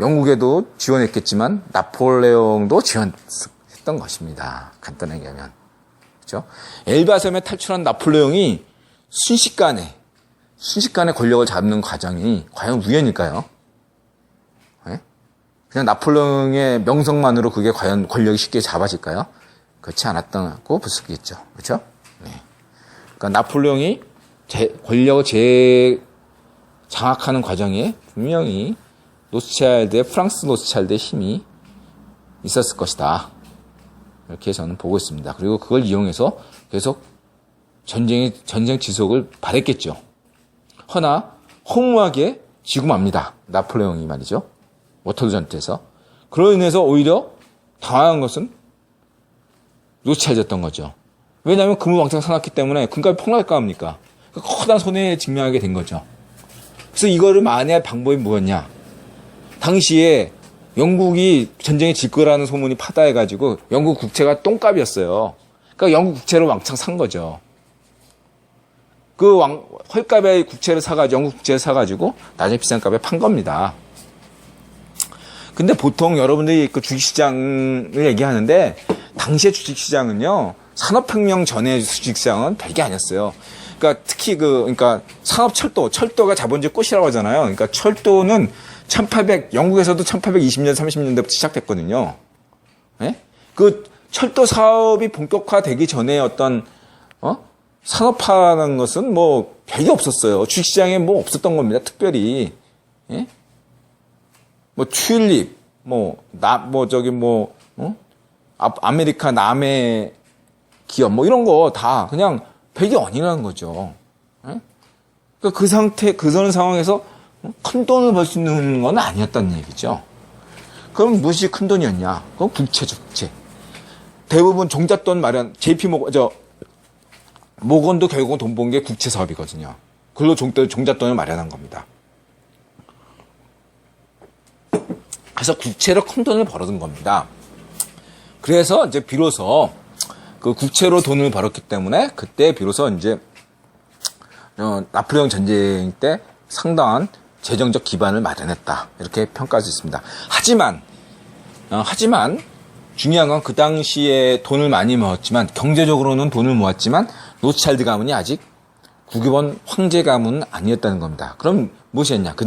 영국에도 지원했겠지만 나폴레옹도 지원했던 것입니다. 간단하게 하면. 그렇죠? 엘바섬에 탈출한 나폴레옹이 순식간에 권력을 잡는 과정이 과연 우연일까요? 네? 그냥 나폴레옹의 명성만으로 그게 과연 권력이 쉽게 잡아질까요? 그렇지 않았다고 볼 수 있겠죠. 그렇죠? 네. 그러니까 나폴레옹이 권력을 장악하는 과정에 분명히 프랑스 로스차일드의 힘이 있었을 것이다. 이렇게 저는 보고 있습니다. 그리고 그걸 이용해서 계속 전쟁 지속을 바랬겠죠. 허나 허무하게 지고 맙니다. 나폴레옹이 말이죠. 워터루 전투에서. 그로 인해서 오히려 당황한 것은 로스차일드였던 거죠. 왜냐하면 금을 왕창 사놨기 때문에 금값이 폭락할까 합니까? 커다란 손해에 직면하게 된 거죠. 그래서 이거를 만회할 방법이 뭐였냐? 당시에 영국이 전쟁에 질 거라는 소문이 파다해가지고 영국 국채가 똥값이었어요. 그러니까 영국 국채를 왕창 산 거죠. 그 헐값의 국채를 영국 국채를 사가지고 나중에 비싼 값에 판 겁니다. 근데 보통 여러분들이 그 주식시장을 얘기하는데 당시의 주식시장은요, 산업혁명 전의 주식시장은 별게 아니었어요. 그러니까 특히 그러니까 철도가 자본주의 꽃이라고 하잖아요. 그러니까 철도는 영국에서도 1820년, 30년대부터 시작됐거든요. 예? 그 철도 사업이 본격화되기 전에 어떤, 산업화라는 것은 뭐 별게 없었어요. 주식시장에 뭐 없었던 겁니다. 특별히. 예? 뭐 튤립, 아메리카 남해 기업, 뭐 이런 거 다 그냥 별게 아니라는 거죠. 예? 그러니까 그런 상황에서 큰 돈을 벌 수 있는 건 아니었다는 얘기죠. 그럼 무엇이 큰 돈이었냐? 그건 국채죠, 국채. 대부분 종잣돈 마련, 모건도 결국은 돈 번 게 국채 사업이거든요. 그걸로 종잣돈을 마련한 겁니다. 그래서 국채로 큰 돈을 벌어둔 겁니다. 그래서 이제 비로소 그 국채로 돈을 벌었기 때문에 그때 비로소 이제 나폴레옹 전쟁 때 상당한 재정적 기반을 마련했다. 이렇게 평가할 수 있습니다. 하지만 중요한 건 그 당시에 돈을 많이 모았지만 경제적으로는 돈을 모았지만 로스차일드 가문이 아직 국유본 황제 가문은 아니었다는 겁니다. 그럼 무엇이었냐? 그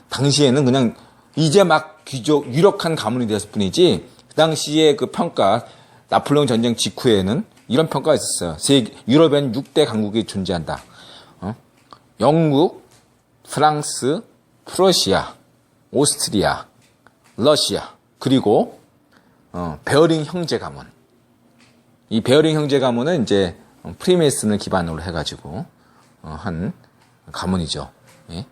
당시에는 그냥 이제 막 유력한 가문이 되었을 뿐이지 그 당시에 그 평가 나폴레옹 전쟁 직후에는 이런 평가가 있었어요. 유럽엔 6대 강국이 존재한다. 영국, 프랑스, 프러시아, 오스트리아, 러시아, 그리고 베어링 형제 가문. 이 베어링 형제 가문은 이제 프리메이슨을 기반으로 해가지고 한 가문이죠. 예?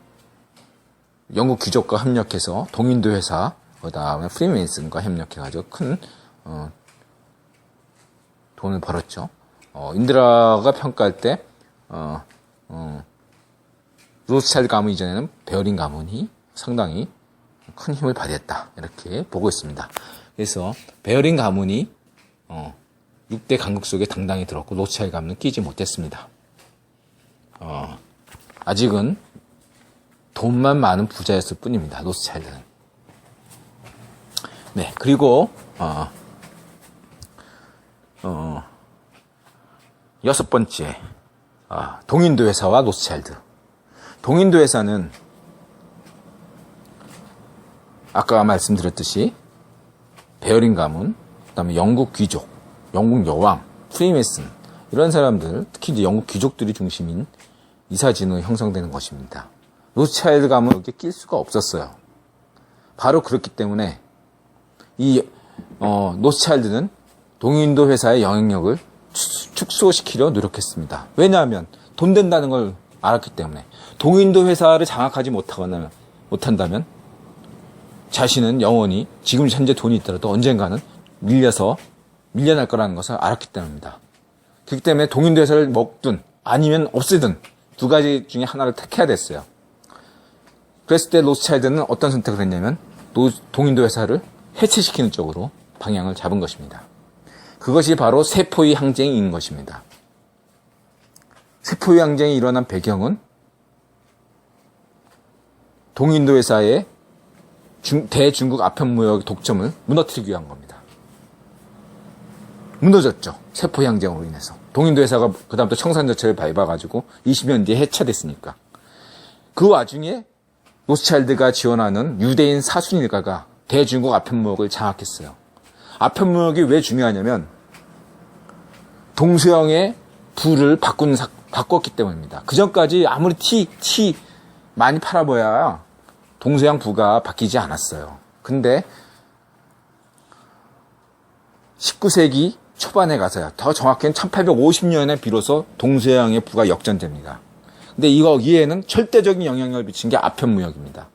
영국 귀족과 협력해서 동인도 회사, 그다음에 프리메이슨과 협력해가지고 큰 돈을 벌었죠. 인드라가 평가할 때 로스차일드 가문 이전에는 베어링 가문이 상당히 큰 힘을 발휘했다. 이렇게 보고 있습니다. 그래서 베어링 가문이 6대 강국 속에 당당히 들었고 로스차일드 가문은 끼지 못했습니다. 아직은 돈만 많은 부자였을 뿐입니다. 로스차일드는. 네, 그리고 여섯 번째 동인도 회사와 로스차일드. 동인도 회사는 아까 말씀드렸듯이 베어링 가문, 그다음에 영국 귀족, 영국 여왕, 프리메이슨 이런 사람들, 특히 이제 영국 귀족들이 중심인 이사진으로 형성되는 것입니다. 로스차일드 가문은 여기에 낄 수가 없었어요. 바로 그렇기 때문에 이 로스차일드는 동인도 회사의 영향력을 축소시키려 노력했습니다. 왜냐하면 돈 된다는 걸 알았기 때문에. 동인도 회사를 장악하지 못한다면 자신은 영원히 지금 현재 돈이 있더라도 언젠가는 밀려날 거라는 것을 알았기 때문입니다. 그렇기 때문에 동인도 회사를 먹든 아니면 없애든 두 가지 중에 하나를 택해야 됐어요. 그랬을 때 로스차일드는 어떤 선택을 했냐면 동인도 회사를 해체시키는 쪽으로 방향을 잡은 것입니다. 그것이 바로 세포의 항쟁인 것입니다. 세포의 항쟁이 일어난 배경은 동인도 회사의 대중국 아편무역 독점을 무너뜨리기 위한 겁니다. 무너졌죠. 세포의 항쟁으로 인해서. 동인도 회사가 그다음부터 청산저체를 밟아가지고 20년 뒤에 해체됐으니까. 그 와중에 로스차일드가 지원하는 유대인 사순 일가가 대중국 아편무역을 장악했어요. 아편무역이 왜 중요하냐면 동서양의 부를 바꿨기 때문입니다. 그전까지 아무리 티 많이 팔아봐야 동서양 부가 바뀌지 않았어요. 근데 19세기 초반에 가서야, 더 정확히는 1850년에 비로소 동서양의 부가 역전됩니다. 근데 이에는 절대적인 영향력을 미친 게 아편무역입니다.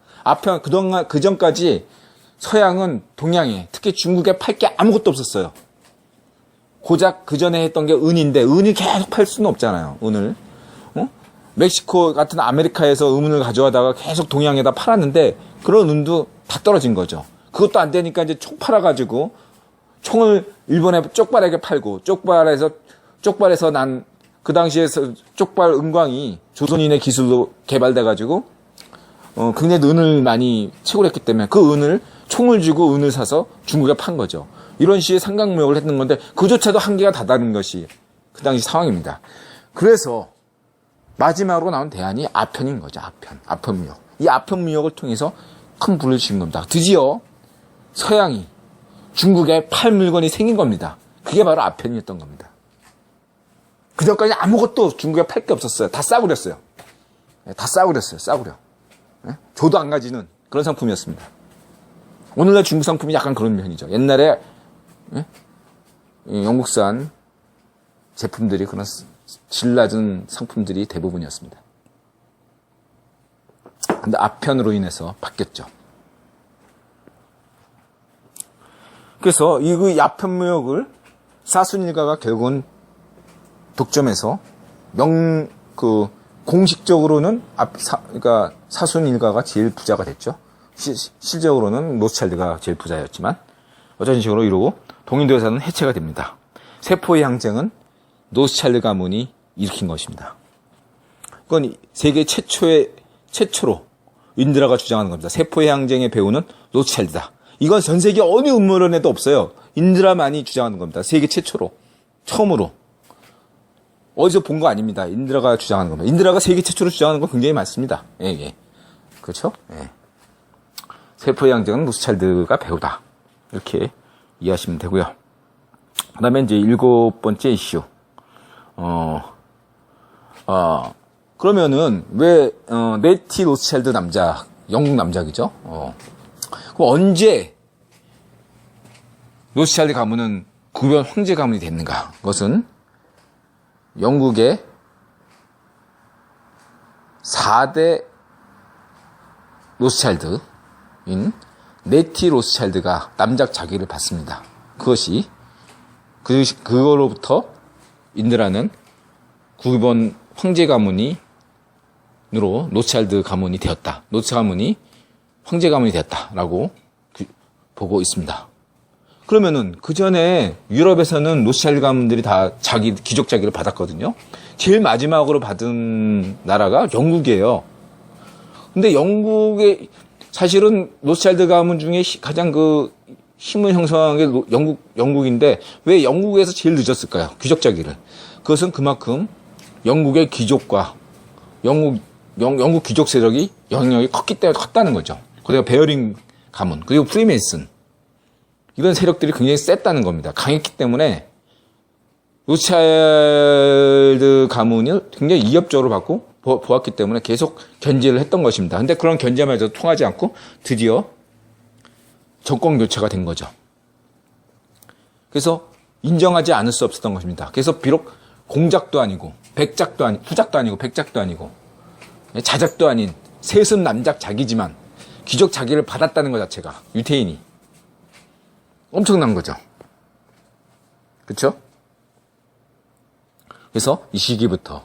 그 전까지 서양은 동양에, 특히 중국에 팔 게 아무것도 없었어요. 고작 그 전에 했던 게 은인데, 은이 계속 팔 수는 없잖아요, 은을. 멕시코 같은 아메리카에서 은을 가져와다가 계속 동양에다 팔았는데, 그런 은도 다 떨어진 거죠. 그것도 안 되니까 이제 총 팔아가지고, 총을 일본에 쪽발에게 팔고, 쪽발에서 난, 그 당시에서 쪽발 은광이 조선인의 기술로 개발돼가지고, 굉장히 은을 많이 채굴했기 때문에 그 은을 총을 주고 은을 사서 중국에 판 거죠. 이런 식의 삼각무역을 했는 건데 그조차도 한계가 다다른 것이 그 당시 상황입니다. 그래서 마지막으로 나온 대안이 아편인 거죠. 아편무역. 이 아편무역을 통해서 큰 불을 지은 겁니다. 드디어 서양이 중국에 팔 물건이 생긴 겁니다. 그게 바로 아편이었던 겁니다. 그전까지 아무것도 중국에 팔 게 없었어요. 다 싸구렸어요. 다 싸구렸어요. 싸구려. 조도 안 가지는 그런 상품이었습니다. 오늘날 중국 상품이 약간 그런 면이죠. 옛날에 영국산 제품들이 그런 질 낮은 상품들이 대부분이었습니다. 근데 아편으로 인해서 바뀌었죠. 그래서 이 아편무역을 사순일가가 결국은 독점해서 공식적으로는 그러니까 사순일가가 제일 부자가 됐죠. 실적으로는 로스차일드가 제일 부자였지만 어쩐 식으로 이러고 동인도 회사는 해체가 됩니다. 세포의 항쟁은 로스차일드 가문이 일으킨 것입니다. 그건 세계 최초로 인드라가 주장하는 겁니다. 세포의 항쟁의 배우는 로스차일드다. 이건 전 세계 어느 음모론에도 없어요. 인드라만이 주장하는 겁니다. 세계 최초로. 처음으로. 어디서 본 거 아닙니다. 인드라가 주장하는 겁니다. 인드라가 세계 최초로 주장하는 거 굉장히 많습니다. 예. 그렇죠? 예. 세포의 항쟁은 로스차일드가 배우다. 이렇게 이해하시면 되고요. 그 다음에 이제 7번째 이슈. 그러면은, 왜, 네티 로스차일드 영국 남작이죠? 그럼 언제 로스차일드 가문은 구변 황제 가문이 됐는가? 그것은 영국의 4대 로스차일드인 네티 로스차일드가 남작 자기를 받습니다. 그거로부터 인드라는 구변 황제 가문으로 로스차일드 가문이 되었다. 로스 가문이 황제 가문이 되었다라고 보고 있습니다. 그러면은 그 전에 유럽에서는 로스차일드 가문들이 다 귀족 자기를 받았거든요. 제일 마지막으로 받은 나라가 영국이에요. 근데 사실은 로스차일드 가문 중에 가장 힘을 형성한 게 영국인데 왜 영국에서 제일 늦었을까요? 귀족 자기를. 그것은 그만큼 영국의 귀족과 영국 귀족 세력이 영향력이 컸다는 거죠. 그리고 베어링 가문, 그리고 프리메이슨. 이런 세력들이 굉장히 셌다는 겁니다. 강했기 때문에 로스차일드 가문을 굉장히 위협적으로 받고 보았기 때문에 계속 견제를 했던 것입니다. 근데 그런 견제마저도 통하지 않고 드디어 정권 교체가 된 거죠. 그래서 인정하지 않을 수 없었던 것입니다. 그래서 비록 공작도 아니고 후작도 아니고 백작도 아니고 자작도 아닌 세습 남작 자기지만 귀족 자기를 받았다는 것 자체가 유태인이 엄청난 거죠. 그렇죠? 그래서 이 시기부터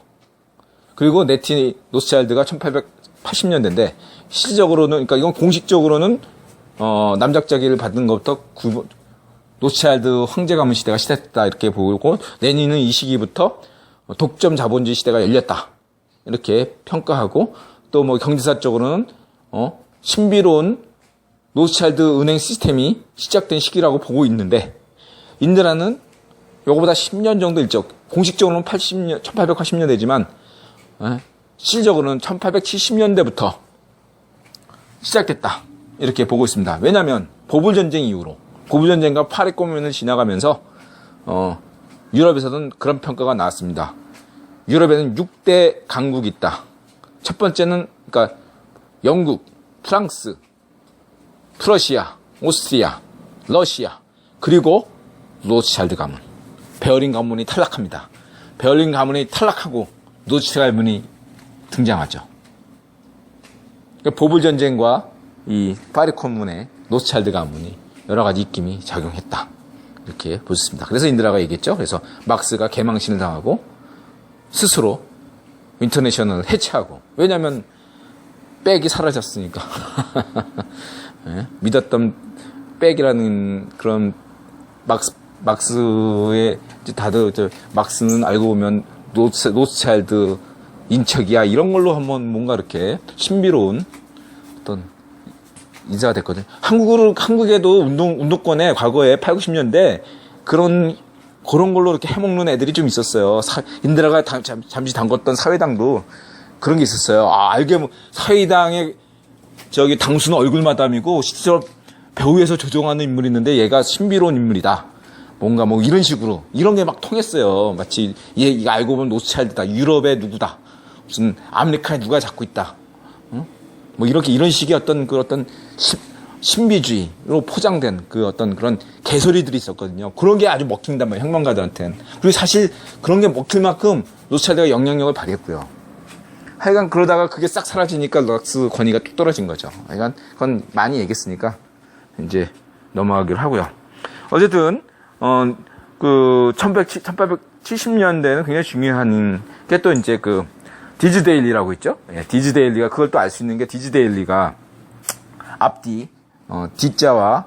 그리고 네티 노스차일드가 1880년대인데 실질적으로는 그러니까 이건 공식적으로는 남작자기를 받은 것부터 노스차일드 황제 가문 시대가 시작됐다 이렇게 보고 레닌은 이 시기부터 독점 자본주의 시대가 열렸다 이렇게 평가하고 또 뭐 경제사적으로는 신비로운 노스차일드 은행 시스템이 시작된 시기라고 보고 있는데 인드라는 요거보다 10년 정도 일찍 공식적으로는 1880년대지만 실질적으로는 1870년대부터 시작됐다 이렇게 보고 있습니다. 왜냐하면 보불전쟁 이후로 보불전쟁과 파리코멘을 지나가면서 유럽에서는 그런 평가가 나왔습니다. 유럽에는 6대 강국이 있다. 첫 번째는 그러니까 영국, 프랑스, 프러시아, 오스트리아, 러시아 그리고 로스차일드 가문. 베어린 가문이 탈락합니다. 베어린 가문이 탈락하고 로스차일드 가문이 등장하죠. 그러니까 보불전쟁과 이 파리코멘의 로스차일드 가문이 여러 가지 입김이 작용했다. 이렇게 볼 수 있습니다. 그래서 인드라가 얘기했죠. 그래서 막스가 개망신을 당하고 스스로 인터내셔널을 해체하고 왜냐하면 백이 사라졌으니까 네? 믿었던 백이라는 그런 막스의 다들 막스는 알고 보면 노스차일드 인척이야 이런 걸로 한번 뭔가 이렇게 신비로운 어떤 인사가 됐거든요. 한국에도 운동권에 과거에 8, 90년대 그런 걸로 이렇게 해먹는 애들이 좀 있었어요. 인드라가 잠시 담궜던 사회당도 그런 게 있었어요. 알게 뭐, 사회당의 당수는 얼굴마담이고, 실제로 배후에서 조종하는 인물이 있는데 얘가 신비로운 인물이다. 뭔가 뭐 이런 식으로. 이런 게 막 통했어요. 마치 이거 알고 보면 노스차일드다. 유럽의 누구다. 무슨 아메리카에 누가 잡고 있다. 응? 뭐 이런 식의 어떤 신비주의로 포장된 어떤 그런 개소리들이 있었거든요. 그런 게 아주 먹힌단 말이에요, 혁명가들한테는. 그리고 사실 그런 게 먹힐 만큼 노스차일드가 영향력을 발휘했고요. 하여간 그러다가 그게 싹 사라지니까 락스 권위가 뚝 떨어진 거죠. 하여간 그건 많이 얘기했으니까 이제 넘어가기로 하고요. 어쨌든, 1870년대는 굉장히 중요한 게 또 이제 디즈데일리라고 있죠. 예, 디즈데일리가 그걸 또 알 수 있는 게 디즈데일리가 앞뒤 D자와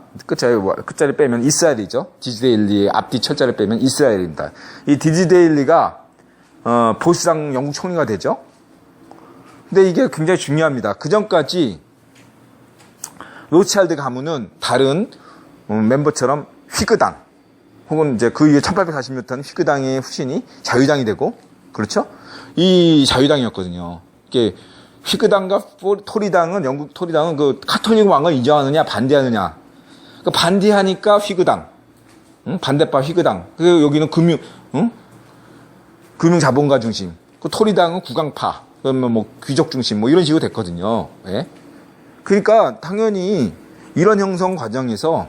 끝자리 빼면 이스라엘이죠. 디즈데일리의 앞뒤 철자를 빼면 이스라엘입니다. 이 디즈데일리가 보수당 영국 총리가 되죠. 근데 이게 굉장히 중요합니다. 그 전까지 로스차일드 가문은 다른 멤버처럼 휘그당 혹은 이제 그 이후에 1840년부터는 휘그당의 후신이 자유당이 되고 그렇죠? 이 자유당이었거든요. 이게 휘그당과 토리당은 영국 토리당은 카톨릭 왕을 인정하느냐 반대하느냐. 반대하니까 휘그당, 반대파 휘그당. 그리고 여기는 금융 자본가 중심. 토리당은 국왕파, 그러면 뭐 귀족 중심, 뭐 이런 식으로 됐거든요. 예? 그러니까 당연히 이런 형성 과정에서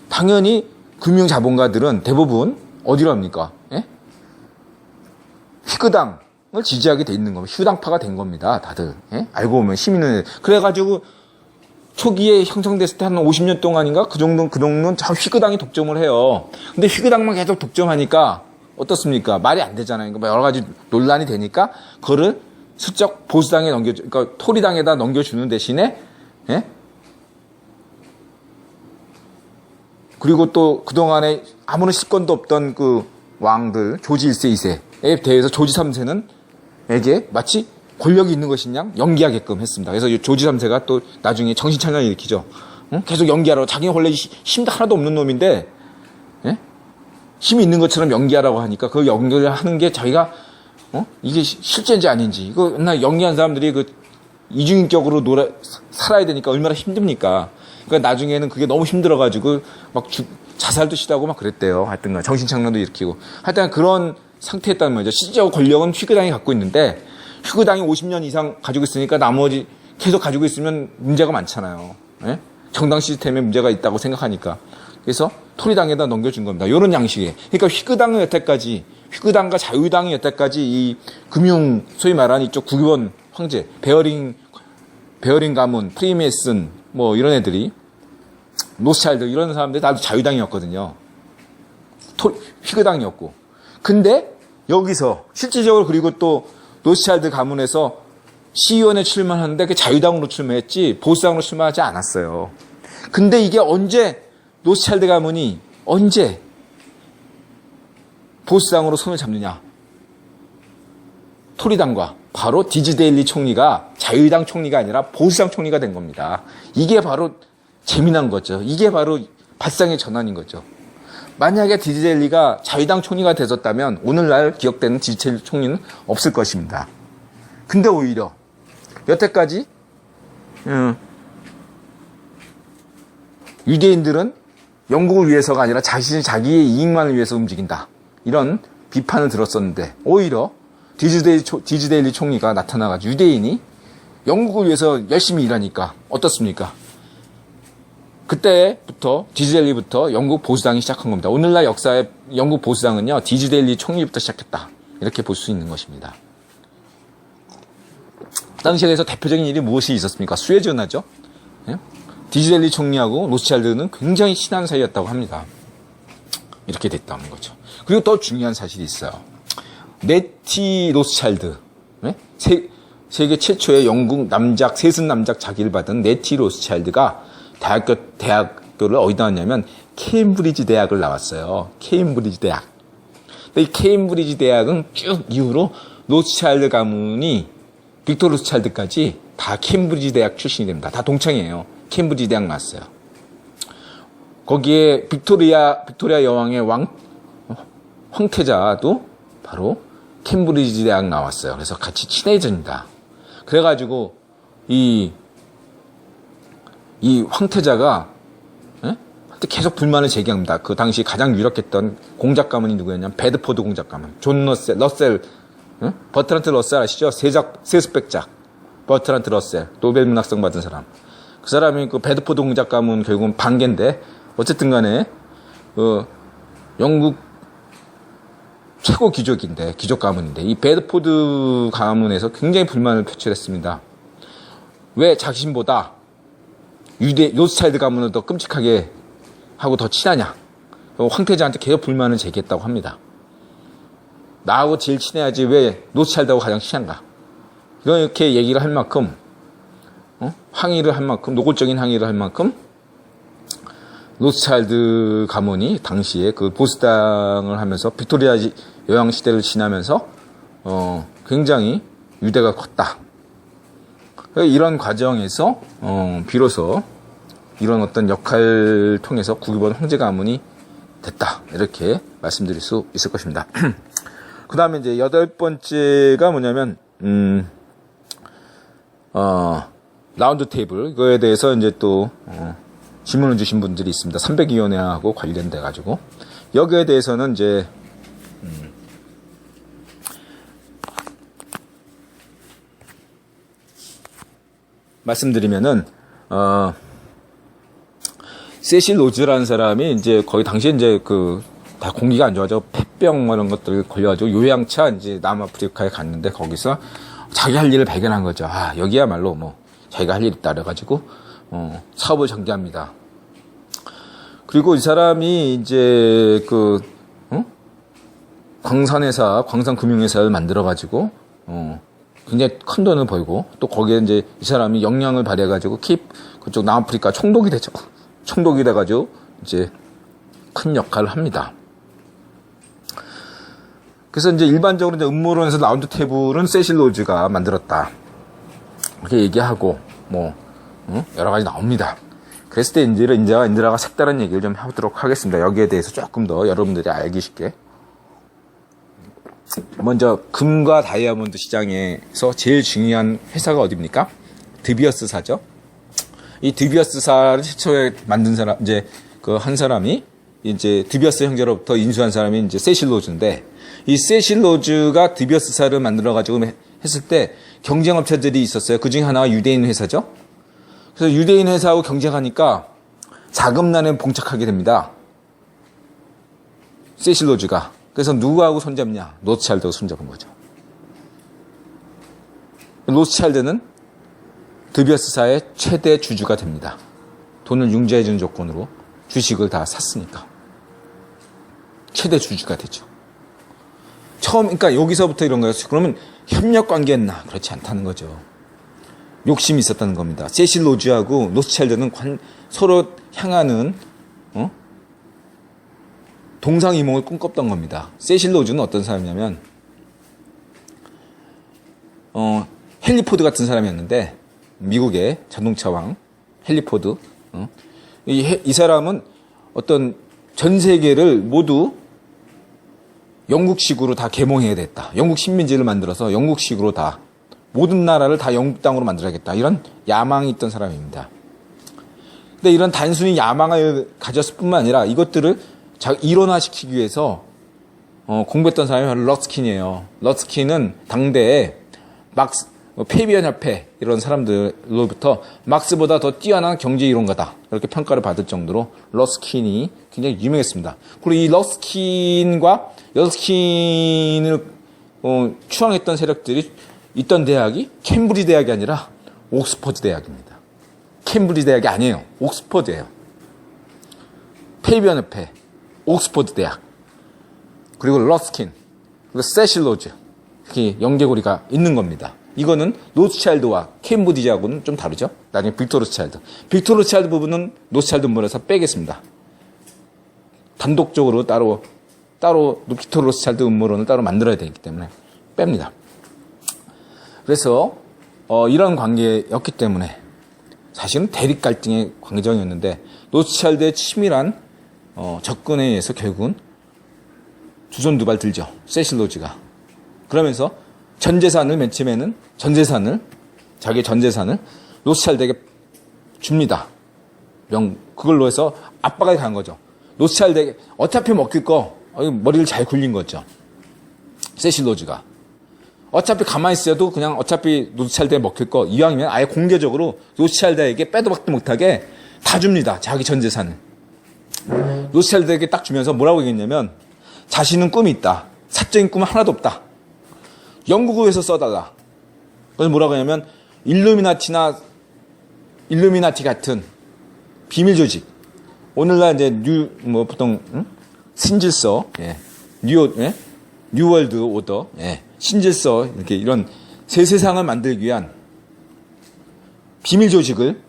당연히 금융 자본가들은 대부분 어디로 합니까? 예? 휘그당. 을 지지하게 돼 있는 겁니다. 휴당파가 된 겁니다. 다들. 예? 알고 보면 힘있는 그래가지고 초기에 형성됐을 때 한 50년 동안인가 그 정도는 저 휘그당이 독점을 해요. 근데 휘그당만 계속 독점하니까 어떻습니까? 말이 안 되잖아요. 그러니까 여러 가지 논란이 되니까 그거를 슬쩍 보수당에 그러니까 토리당에다 넘겨주는 대신에 예? 그리고 또 그동안에 아무런 실권도 없던 왕들 조지 1세, 2세에 대해서 조지 3세는 에게 마치 권력이 있는 것이냐 연기하게끔 했습니다. 그래서 조지 3세가 또 나중에 정신차려를 일으키죠. 계속 연기하라고. 자기는 원래 힘도 하나도 없는 놈인데 예? 힘이 있는 것처럼 연기하라고 하니까 그 연기를 하는 게 자기가 이게 실제인지 아닌지 이거 맨날 연기한 사람들이 이중인격으로 살아야 되니까 얼마나 힘듭니까? 그러니까 나중에는 그게 너무 힘들어가지고 막 자살도 시도하고 막 그랬대요. 하여튼간 정신착란도 일으키고 하여튼 그런 상태였다는 거죠. 실제로 권력은 휘그당이 갖고 있는데 휴거당이 50년 이상 가지고 있으니까 나머지 계속 가지고 있으면 문제가 많잖아요. 예? 정당 시스템에 문제가 있다고 생각하니까. 그래서 토리당에다 넘겨준 겁니다. 이런 양식에. 그러니까 휘끄당은 여태까지, 휘끄당과 자유당이 여태까지 이 금융, 소위 말하는 이쪽 국유원 황제, 베어링 가문, 프리메슨, 뭐 이런 애들이, 노스차일드 이런 사람들이 다 자유당이었거든요. 휘끄당이었고. 근데 여기서 실질적으로 그리고 또 노스차일드 가문에서 시의원에 출마하는데 그 자유당으로 출마했지 보수당으로 출마하지 않았어요. 근데 이게 언제 노스차일드 가문이 언제 보수당으로 손을 잡느냐? 토리당과 바로 디즈데일리 총리가 자유당 총리가 아니라 보수당 총리가 된 겁니다. 이게 바로 재미난 거죠. 이게 바로 발상의 전환인 거죠. 만약에 디즈데일리가 자유당 총리가 되었다면 오늘날 기억되는 디즈데일리 총리는 없을 것입니다. 근데 오히려 여태까지 유대인들은 영국을 위해서가 아니라 자기의 이익만을 위해서 움직인다. 이런 비판을 들었었는데 오히려 디즈데일리 총리가 나타나가지고 유대인이 영국을 위해서 열심히 일하니까 어떻습니까? 그때부터 디즈데일리부터 영국 보수당이 시작한 겁니다. 오늘날 역사의 영국 보수당은요. 디즈데일리 총리부터 시작했다. 이렇게 볼 수 있는 것입니다. 당시에 대해서 대표적인 일이 무엇이 있었습니까? 수에즈 운하죠. 예? 디즈데일리 총리하고 로스차일드는 굉장히 친한 사이였다고 합니다. 이렇게 됐다는 거죠. 그리고 더 중요한 사실이 있어요. 네티 로스차일드, 예? 세계 최초의 영국 남작, 세습 남작 자기를 받은 네티 로스차일드가 대학교를 어디다 나왔냐면 케임브리지 대학을 나왔어요. 케임브리지 대학. 이 케임브리지 대학은 쭉 이후로 로스차일드 가문이 빅토 로스차일드까지 다 케임브리지 대학 출신이 됩니다. 다 동창이에요. 케임브리지 대학 나왔어요. 거기에 빅토리아 여왕의 황태자도 바로 케임브리지 대학 나왔어요. 그래서 같이 친해집니다. 그래가지고 이 황태자가 계속 불만을 제기합니다. 그 당시 가장 유력했던 공작 가문이 누구였냐면 베드포드 공작 가문, 존 러셀, 버트란트 러셀 아시죠? 세습백작 버트란트 러셀, 노벨 문학상 받은 사람. 그 사람이 그 베드포드 공작 가문 결국은 반개인데 어쨌든 간에 영국 최고 귀족인데, 귀족 가문인데 이 베드포드 가문에서 굉장히 불만을 표출했습니다. 왜 자신보다 로스차일드 가문을 더 끔찍하게 하고 더 친하냐? 황태자한테 계속 불만을 제기했다고 합니다. 나하고 제일 친해야지 왜 로스차일드하고 가장 친한가? 이렇게 얘기를 할 만큼, 항의를 할 만큼, 노골적인 항의를 할 만큼 로스차일드 가문이 당시에 그 보수당을 하면서 빅토리아 여왕 시대를 지나면서 굉장히 유대가 컸다. 이런 과정에서 비로소 이런 어떤 역할을 통해서 국유원 황제 가문이 됐다. 이렇게 말씀드릴 수 있을 것입니다. 그 다음에 이제 8번째가 뭐냐면 라운드 테이블, 이거에 대해서 이제 또 질문을 주신 분들이 있습니다. 300위원회하고 관련돼 가지고 여기에 대해서는 이제 말씀드리면은 세실 로즈라는 사람이 이제 거의 당시에 이제 다 공기가 안 좋아져 폐병 이런 것들 걸려가지고 요양차 이제 남아프리카에 갔는데 거기서 자기 할 일을 발견한 거죠. 여기야말로 뭐 자기가 할 일이 있다 그래가지고 사업을 전개합니다. 그리고 이 사람이 이제 광산금융회사를 만들어가지고 굉장히 큰 돈을 벌고 또 거기에 이제 이 사람이 역량을 발휘해가지고 그쪽 남아프리카 총독이 되죠. 총독이 돼가지고 이제 큰 역할을 합니다. 그래서 이제 일반적으로 이제 음모론에서 라운드 테이블은 세실 로즈가 만들었다. 이렇게 얘기하고 여러 가지 나옵니다. 그랬을 때 인디라가 색다른 얘기를 좀 하도록 하겠습니다. 여기에 대해서 조금 더 여러분들이 알기 쉽게. 먼저 금과 다이아몬드 시장에서 제일 중요한 회사가 어디입니까? 드비어스사죠. 이 드비어스사를 최초에 만든 사람, 이제 한 사람이 이제 드비어스 형제로부터 인수한 사람이 이제 세실 로즈인데 이 세실 로즈가 드비어스사를 만들어 가지고 했을 때 경쟁업체들이 있었어요. 그 중에 하나가 유대인 회사죠. 그래서 유대인 회사하고 경쟁하니까 자금난에 봉착하게 됩니다. 세실로즈가. 그래서 누구하고 손잡냐? 로스차일드하고 손잡은 거죠. 로스차일드는 드비어스사의 최대 주주가 됩니다. 돈을 융자해 주는 조건으로 주식을 다 샀으니까. 최대 주주가 되죠. 그러니까 여기서부터 이런 거였어요. 그러면 협력 관계였나? 그렇지 않다는 거죠. 욕심이 있었다는 겁니다. 세실 로즈하고 로스차일드는 서로 향하는 동상이몽을 꿈꿨던 겁니다. 세실 로즈는 어떤 사람이냐면 헨리 포드 같은 사람이었는데 미국의 자동차 왕 헨리 포드. 이 사람은 어떤 전 세계를 모두 영국식으로 다 계몽해야 됐다. 영국 식민지를 만들어서 영국식으로 다 모든 나라를 다 영국 땅으로 만들어야겠다. 이런 야망이 있던 사람입니다. 근데 이런 단순히 야망을 가졌을 뿐만 아니라 이것들을 일원화시키기 위해서 공부했던 사람이 바로 러스킨이에요. 러스킨은 당대에 페비안 협회 이런 사람들로부터 막스보다 더 뛰어난 경제 이론가다 이렇게 평가를 받을 정도로 러스킨이 굉장히 유명했습니다. 그리고 이 러스킨을 추앙했던 세력들이 있던 대학이 캠브리지 대학이 아니라 옥스퍼드 대학입니다. 캠브리지 대학이 아니에요. 옥스퍼드예요. 페비안 협회, 옥스퍼드 대학, 그리고 러스킨, 그리고 세실 로즈 이렇게 연계고리가 있는 겁니다. 이거는 로스차일드와 캠브리지하고는 좀 다르죠. 나중에 빅토 로스차일드. 빅토 로스차일드 부분은 로스차일드 음모론에서 빼겠습니다. 단독적으로 따로 빅토 로스차일드 음모론을 따로 만들어야 되기 때문에 뺍니다. 그래서 이런 관계였기 때문에 사실은 대립 갈등의 관계정이었는데 로스차일드의 치밀한 접근에 의해서 결국은 두 손 두 발 들죠. 세실 로즈가. 그러면서 전 재산을 맨 처음에는 자기의 전 재산을 로스차일드에게 줍니다. 그걸로 해서 압박을 가한 거죠. 로스차일드에게 어차피 먹힐 거 머리를 잘 굴린 거죠. 세실 로즈가. 어차피 가만히 있어도 그냥 어차피 로스차일드에 먹힐 거 이왕이면 아예 공개적으로 로스차일드에게 빼도 박도 못하게 다 줍니다. 자기 전 재산을. 로스차일드에게 딱 주면서 뭐라고 얘기했냐면 자신은 꿈이 있다. 사적인 꿈은 하나도 없다. 영국을 위해서 써달라. 그래서 뭐라고 하냐면 일루미나티 같은 비밀 조직. 오늘날 이제 보통 신질서, 뉴월드 오더, 신질서 이렇게 이런 새 세상을 만들기 위한 비밀 조직을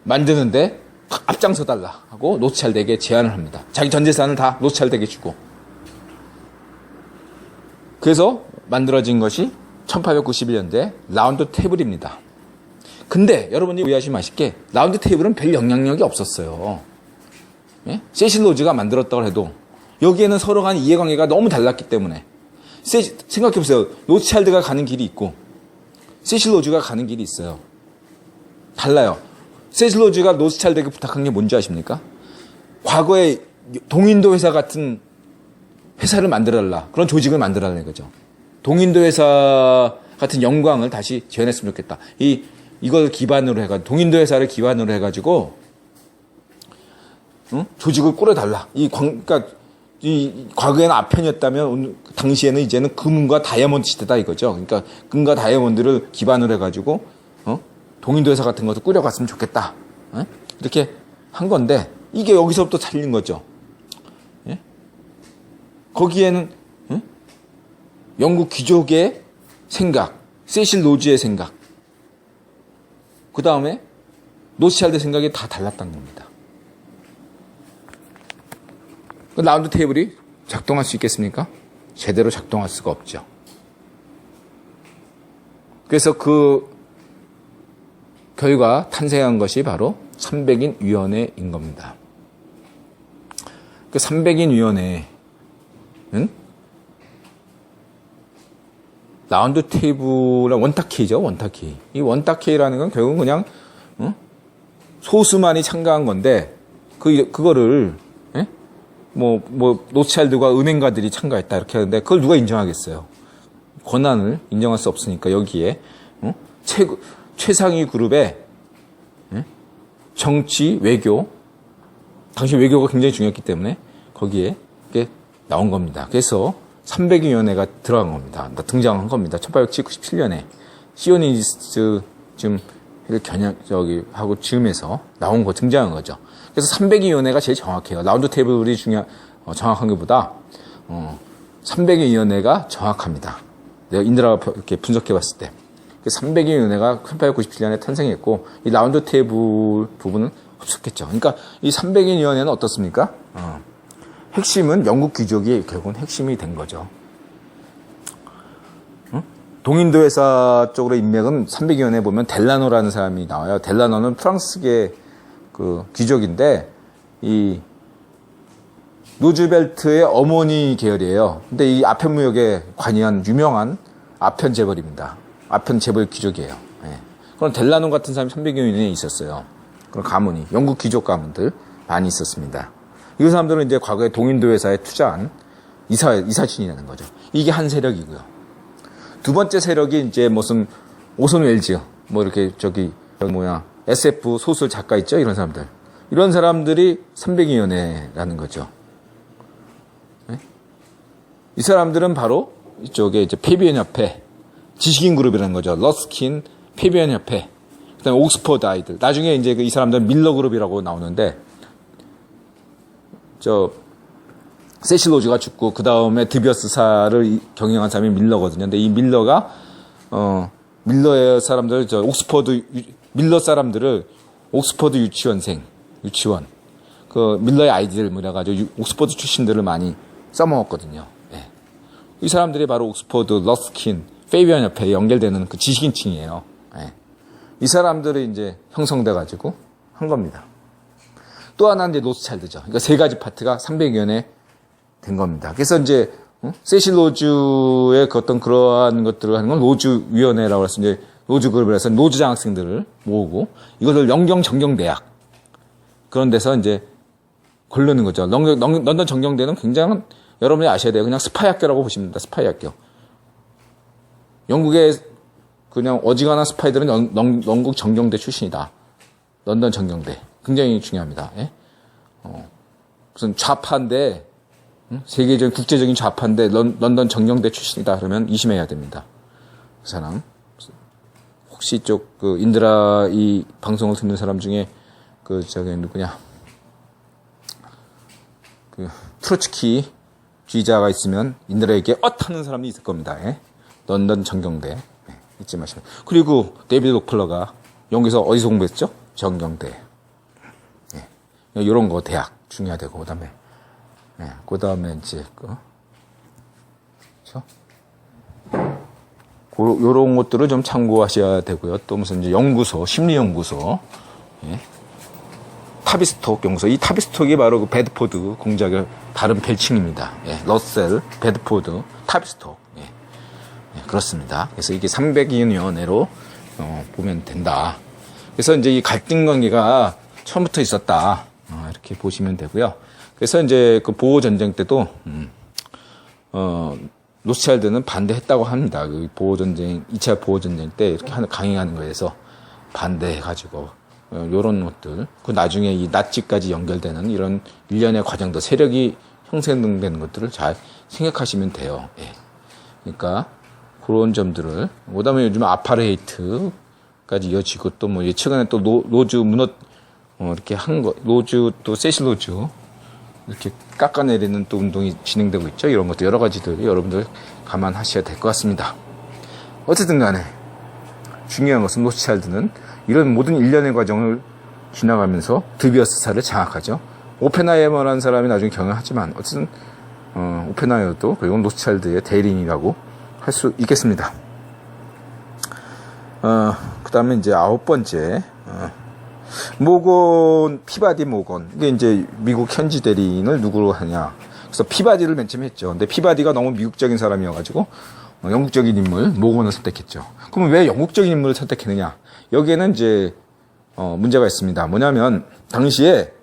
만드는데 앞장서달라 하고 로스차일드에게 제안을 합니다. 자기 전 재산을 다 로스차일드에게 주고. 그래서 만들어진 것이 1891년대 라운드 테이블입니다. 근데 여러분이 오해하시면 마십게 라운드 테이블은 별 영향력이 없었어요. 세실 로즈가 만들었다고 해도 여기에는 서로 간 이해관계가 너무 달랐기 때문에 생각해보세요. 로스차일드가 가는 길이 있고 세실 로즈가 가는 길이 있어요. 달라요. 세실 로즈가 로스차일드에게 부탁한 게 뭔지 아십니까? 과거에 동인도 회사 같은 회사를 만들어달라. 그런 조직을 만들어달라는 거죠. 동인도 회사 같은 영광을 다시 재현했으면 좋겠다. 이걸 기반으로 해가지고, 동인도 회사를 기반으로 해가지고, 조직을 꾸려달라. 그러니까, 과거에는 아편이었다면, 당시에는 이제는 금과 다이아몬드 시대다 이거죠. 그러니까, 금과 다이아몬드를 기반으로 해가지고, 동인도 회사 같은 것도 꾸려갔으면 좋겠다. 이렇게 한 건데, 이게 여기서부터 잘린 거죠. 거기에는 영국 귀족의 생각, 세실 로즈의 생각, 그 다음에 로스차일드 생각이 다 달랐던 겁니다. 그 라운드 테이블이 작동할 수 있겠습니까? 제대로 작동할 수가 없죠. 그래서 그 결과 탄생한 것이 바로 300인 위원회인 겁니다. 그 300인 위원회 라운드 테이블은 원탁회의죠, 원탁회의. 이 원탁회의라는 건 결국은 그냥, 소수만이 참가한 건데, 그거를, 로스차일드가 은행가들이 참가했다, 이렇게 하는데, 그걸 누가 인정하겠어요? 권한을 인정할 수 없으니까 여기에 최상위 그룹의 정치, 외교, 당시 외교가 굉장히 중요했기 때문에 거기에 이게 나온 겁니다. 그래서 300위원회가 들어간 겁니다. 등장한 겁니다. 1897년에 시오니스트쯤 하고 즈음에서 나온 거 등장한 거죠. 그래서 300위원회가 제일 정확해요. 라운드 테이블이 정확한 것보다 300위원회가 정확합니다. 내가 인드라가 이렇게 분석해 봤을 때 300위원회가 1897년에 탄생했고 이 라운드 테이블 부분은 없었겠죠. 그러니까 이 300위원회는 어떻습니까? 핵심은 영국 귀족이 결국은 핵심이 된 거죠. 동인도 회사 쪽으로 인맥은 300위원회 보면 델라노라는 사람이 나와요. 델라노는 프랑스계 그 귀족인데 이 루즈벨트의 어머니 계열이에요. 근데 이 아편무역에 관여한 유명한 아편 재벌입니다. 아편 재벌 귀족이에요. 예. 그럼 델라노 같은 사람이 300여인에 있었어요. 그런 가문이 영국 귀족 가문들 많이 있었습니다. 이 사람들은 이제 과거에 동인도 회사에 투자한 이사진이라는 거죠. 이게 한 세력이고요. 두 번째 세력이 이제 무슨 오손 웰즈 뭐 이렇게 SF 소설 작가 있죠? 이런 사람들. 이런 사람들이 300위원회라는 거죠. 네? 이 사람들은 바로 이쪽에 이제 페비언 협회, 지식인 그룹이라는 거죠. 러스킨, 페비언 협회, 그 다음에 옥스퍼드 아이들. 나중에 이제 이 사람들은 밀러 그룹이라고 나오는데, 세실 로즈가 죽고, 그 다음에 드비어스사를 경영한 사람이 밀러거든요. 근데 이 밀러가, 밀러의 사람들, 밀러 사람들을 옥스퍼드 유치원, 그 밀러의 아이디를 뭐라가지고 옥스퍼드 출신들을 많이 써먹었거든요. 예. 이 사람들이 바로 옥스퍼드, 러스킨, 페이비언 협회에 연결되는 그 지식인층이에요. 예. 이 사람들이 이제 형성돼가지고 한 겁니다. 또 하나는 이제 로스차일드죠. 그러니까 세 가지 파트가 300위원회 된 겁니다. 그래서 이제 세실 로즈의 어떤 그러한 것들을 하는 건 로즈위원회라고 해서 이제 로즈 그룹을 해서 로즈 장학생들을 모으고 이것을 영경 정경대학 그런 데서 이제 고르는 거죠. 런던 정경대는 굉장히 여러분이 아셔야 돼요. 그냥 스파이 학교라고 보시면 됩니다. 스파이 학교. 영국의 그냥 어지간한 스파이들은 영국 정경대 출신이다. 런던 정경대. 굉장히 중요합니다. 예? 무슨 좌파인데 세계적인 국제적인 좌파인데 런던 정경대 출신이다. 그러면 의심해야 됩니다. 그 사람. 혹시 그 인드라 이 방송을 듣는 사람 중에 누구냐? 트로츠키 주의자가 있으면 인드라에게 하는 사람이 있을 겁니다. 예? 런던 정경대. 예, 잊지 마시고. 그리고 데이비드 록플러가 영국에서 어디서 공부했죠? 정경대. 예. 요런 거 대학 중요하되고 그다음에 이제 그렇죠? 요런 것들을 좀 참고하셔야 되고요. 또 무슨 이제 연구소, 심리연구소, 예. 타비스톡 연구소. 이 타비스톡이 바로 그 베드포드 공작의 다른 별칭입니다. 예. 러셀, 베드포드, 타비스톡. 예. 예, 그렇습니다. 그래서 이게 300위원회로 보면 된다. 그래서 이제 이 갈등 관계가 처음부터 있었다. 이렇게 보시면 되고요. 그래서 이제 그 보호 전쟁 때도 로스차일드는 반대했다고 합니다. 그 보호전쟁, 2차 보호전쟁 때 이렇게 강행하는 거에서 반대해가지고, 요런 것들. 그 나중에 이 나치까지 연결되는 이런 일련의 과정도 세력이 형성되는 것들을 잘 생각하시면 돼요. 예. 그러니까, 그런 점들을. 그 다음에 요즘 아파르헤이트까지 이어지고 또 뭐, 최근에 또 로즈 이렇게 로즈 또 세실 로즈. 이렇게 깎아내리는 또 운동이 진행되고 있죠. 이런 것도 여러 가지들 여러분들 감안하셔야 될 것 같습니다. 어쨌든 간에 중요한 것은 로스차일드는 이런 모든 일련의 과정을 지나가면서 드비어스사를 장악하죠. 오펜하이머라는 사람이 나중에 경영하지만 어쨌든 오펜하이머도 결국은 로스차일드의 대리인이라고 할 수 있겠습니다. 그 다음에 이제 9번째 피바디 모건. 이게 이제 미국 현지 대리인을 누구로 하냐. 그래서 피바디를 맨 처음 했죠. 근데 피바디가 너무 미국적인 사람이어가지고, 영국적인 인물, 모건을 선택했죠. 그러면 왜 영국적인 인물을 선택했느냐. 여기에는 이제, 문제가 있습니다. 뭐냐면, 당시에,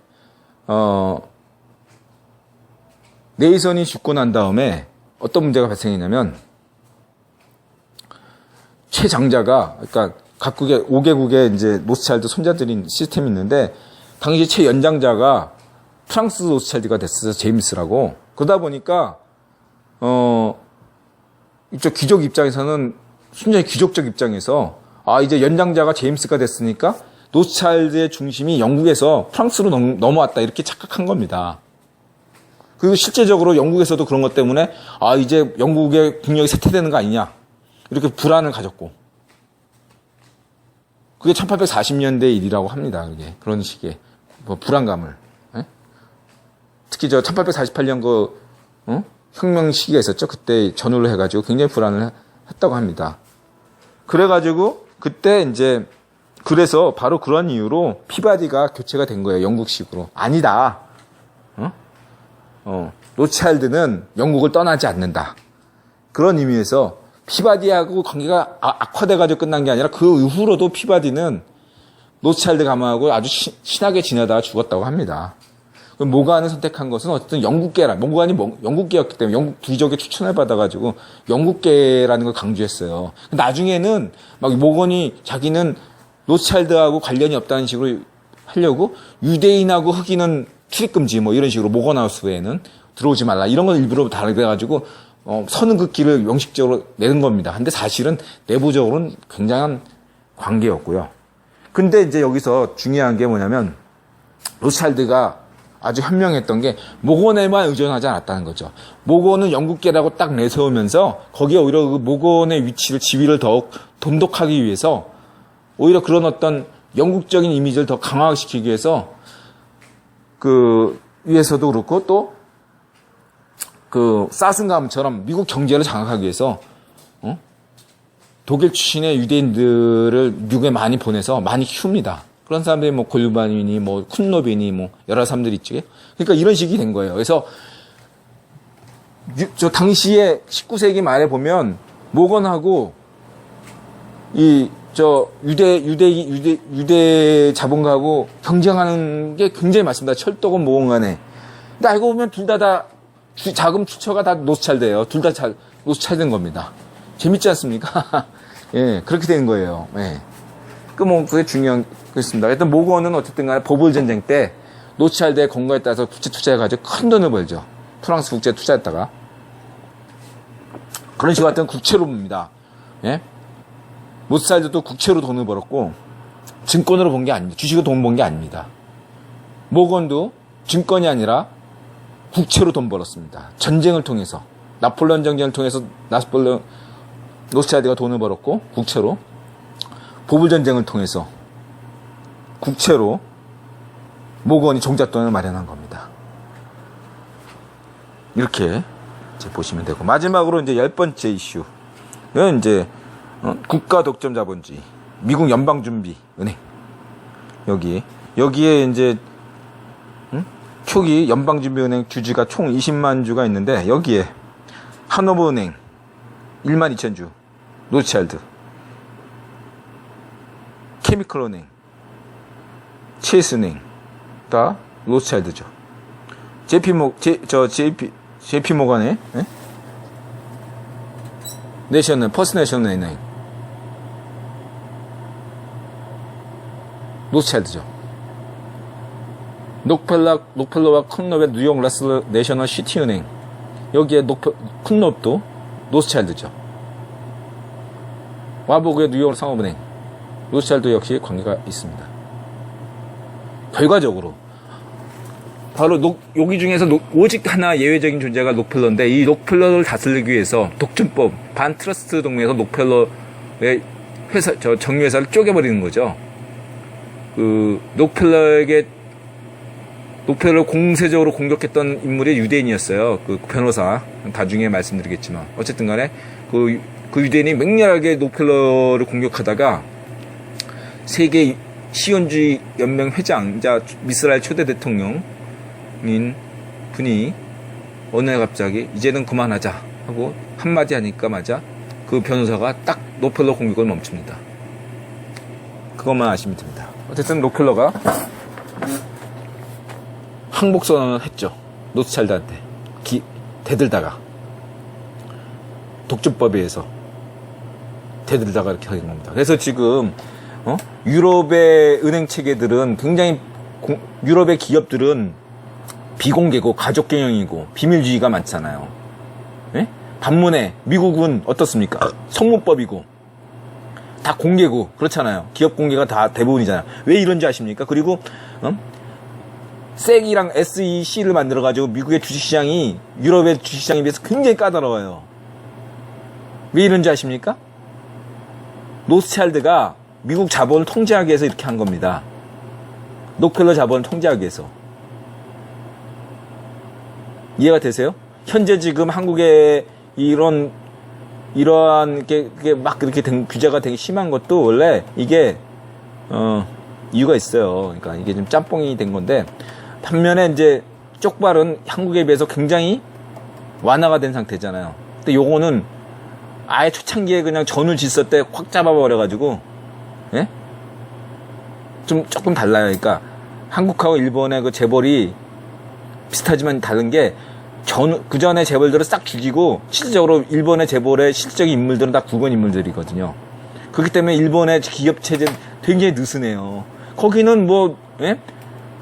네이선이 죽고 난 다음에 어떤 문제가 발생했냐면, 최장자가, 그러니까 각국의 5개국의 이제 로스차일드 손자들인 시스템이 있는데, 당시 최연장자가 프랑스 로스차일드가 됐어요. 제임스라고. 그러다 보니까, 이쪽 귀족 입장에서는, 순전히 귀족적 입장에서, 이제 연장자가 제임스가 됐으니까, 로스차일드의 중심이 영국에서 프랑스로 넘어왔다. 이렇게 착각한 겁니다. 그리고 실제적으로 영국에서도 그런 것 때문에, 이제 영국의 국력이 쇠퇴되는 거 아니냐. 이렇게 불안을 가졌고. 그게 1840년대 일이라고 합니다. 그게. 그런 식의 불안감을. 예? 특히 1848년 혁명 시기가 있었죠. 그때 전후를 해가지고 굉장히 불안을 했다고 합니다. 그래가지고 그때 이제 그래서 바로 그런 이유로 피바디가 교체가 된 거예요. 영국식으로. 아니다. 로스차일드는 영국을 떠나지 않는다. 그런 의미에서 피바디하고 관계가 악화돼가지고 끝난 게 아니라 그 이후로도 피바디는 로스차일드 가문하고 아주 친하게 지내다가 죽었다고 합니다. 모간을 선택한 것은 어쨌든 영국계라, 모간이 영국계였기 때문에 영국 귀족의 추천을 받아가지고 영국계라는 걸 강조했어요. 나중에는 막 모건이 자기는 로스차일드하고 관련이 없다는 식으로 하려고 유대인하고 흑인은 출입금지 뭐 이런 식으로 모건하우스 외에는 들어오지 말라 이런 걸 일부러 다르게가지고 서는 그 길을 명식적으로 내는 겁니다. 근데 사실은 내부적으로는 굉장한 관계였고요. 근데 이제 여기서 중요한 게 뭐냐면 로스차일드가 아주 현명했던 게 모건에만 의존하지 않았다는 거죠. 모건은 영국계라고 딱 내세우면서 거기에 오히려 그 모건의 위치를 지위를 더욱 돈독하기 위해서 오히려 그런 어떤 영국적인 이미지를 더 강화시키기 위해서 위에서도 그렇고 또 사슴 가문처럼 미국 경제를 장악하기 위해서 독일 출신의 유대인들을 미국에 많이 보내서 많이 키웁니다. 그런 사람들이 뭐 골반이니 뭐 쿤노비니 뭐 여러 사람들이 있지. 그러니까 이런 식이 된 거예요. 그래서 저 당시에 19세기 말에 보면 모건하고 유대 자본가하고 경쟁하는 게 굉장히 많습니다. 철도건 모건 간에. 근데 알고 보면 둘 다 자금 출처가 다 로스차일드예요. 둘 다 로스차일드인 겁니다. 재밌지 않습니까? 예, 그렇게 되는 거예요. 예. 그게 중요한, 그렇습니다. 일단 모건은 어쨌든 간에 버블 전쟁 때 로스차일드의 권고에 따라서 국제 투자해가지고 큰 돈을 벌죠. 프랑스 국제 투자했다가. 그런 식으로 하여튼 국채로 봅니다. 예? 로스차일드도 국채로 돈을 벌었고, 증권으로 본 게 아닙니다. 주식으로 돈 번 게 아닙니다. 모건도 증권이 아니라 국채로 돈 벌었습니다. 전쟁을 통해서. 나폴레옹 전쟁을 통해서 로스차일드가 돈을 벌었고, 국채로. 보불 전쟁을 통해서 국채로 모건이 종잣돈을 마련한 겁니다. 이렇게 이제 보시면 되고 마지막으로 이제 10번째 이슈는 이제 국가 독점 자본주의, 미국 연방준비은행 여기에 이제 초기 연방준비은행 주주가 총 20만 주가 있는데 여기에 하노버은행 1만 2천 주, 로스차일드, 케미컬은행, 체이스은행 다 로스차일드죠. JP 모건의 내셔널 퍼스트 내셔널 은행 로스차일드죠. 록펠러와 쿤롭의 뉴욕 라슬 내셔널 시티 은행 여기에 쿤롭도 로스차일드죠. 와보그의 뉴욕 상업은행 로스차일드 역시 관계가 있습니다. 결과적으로 바로 여기 중에서 오직 하나 예외적인 존재가 록펠러인데 이 록펠러를 다스리기 위해서 독점법 반트러스트 동맹에서 록펠러의 정유회사를 쪼개버리는 거죠. 록펠러를 공세적으로 공격했던 인물이 유대인이었어요. 변호사 나중에 말씀드리겠지만 어쨌든 간에 그 유대인이 맹렬하게 록펠러를 공격하다가 세계 시온주의 연맹 회장이자 이스라엘 초대 대통령인 분이 어느 날 갑자기 이제는 그만하자 하고 한마디 하니까 그 변호사가 딱 록펠러 공격을 멈춥니다. 그것만 아시면 됩니다. 어쨌든 록펠러가 항복선언을 했죠. 로스차일드한테 대들다가 독점법에 의해서 대들다가 이렇게 하는 겁니다. 그래서 지금 유럽의 은행 체계들은 굉장히 유럽의 기업들은 비공개고 가족 경영이고 비밀주의가 많잖아요. 예? 반면에 미국은 어떻습니까? 성문법이고 다 공개고 그렇잖아요. 기업 공개가 다 대부분이잖아요. 왜 이런지 아십니까? 그리고 SEC이랑 SEC를 만들어가지고 미국의 주식시장이 유럽의 주식시장에 비해서 굉장히 까다로워요. 왜 이런지 아십니까? 로스차일드가 미국 자본을 통제하기 위해서 이렇게 한 겁니다. 록펠러 자본을 통제하기 위해서. 이해가 되세요? 현재 지금 한국에 이러한 게 막 그렇게 규제가 되게 심한 것도 원래 이게 이유가 있어요. 그러니까 이게 좀 짬뽕이 된 건데, 반면에 이제 쪽발은 한국에 비해서 굉장히 완화가 된 상태잖아요. 근데 요거는 아예 초창기에 그냥 전후 질서 때 확 잡아버려가지고, 예? 조금 달라요. 그러니까 한국하고 일본의 그 재벌이 비슷하지만 다른 게, 그 전에 재벌들을 싹 죽이고, 실질적으로 일본의 재벌의 실질적인 인물들은 다 국원 인물들이거든요. 그렇기 때문에 일본의 기업 체제는 굉장히 느슨해요. 거기는 뭐, 예?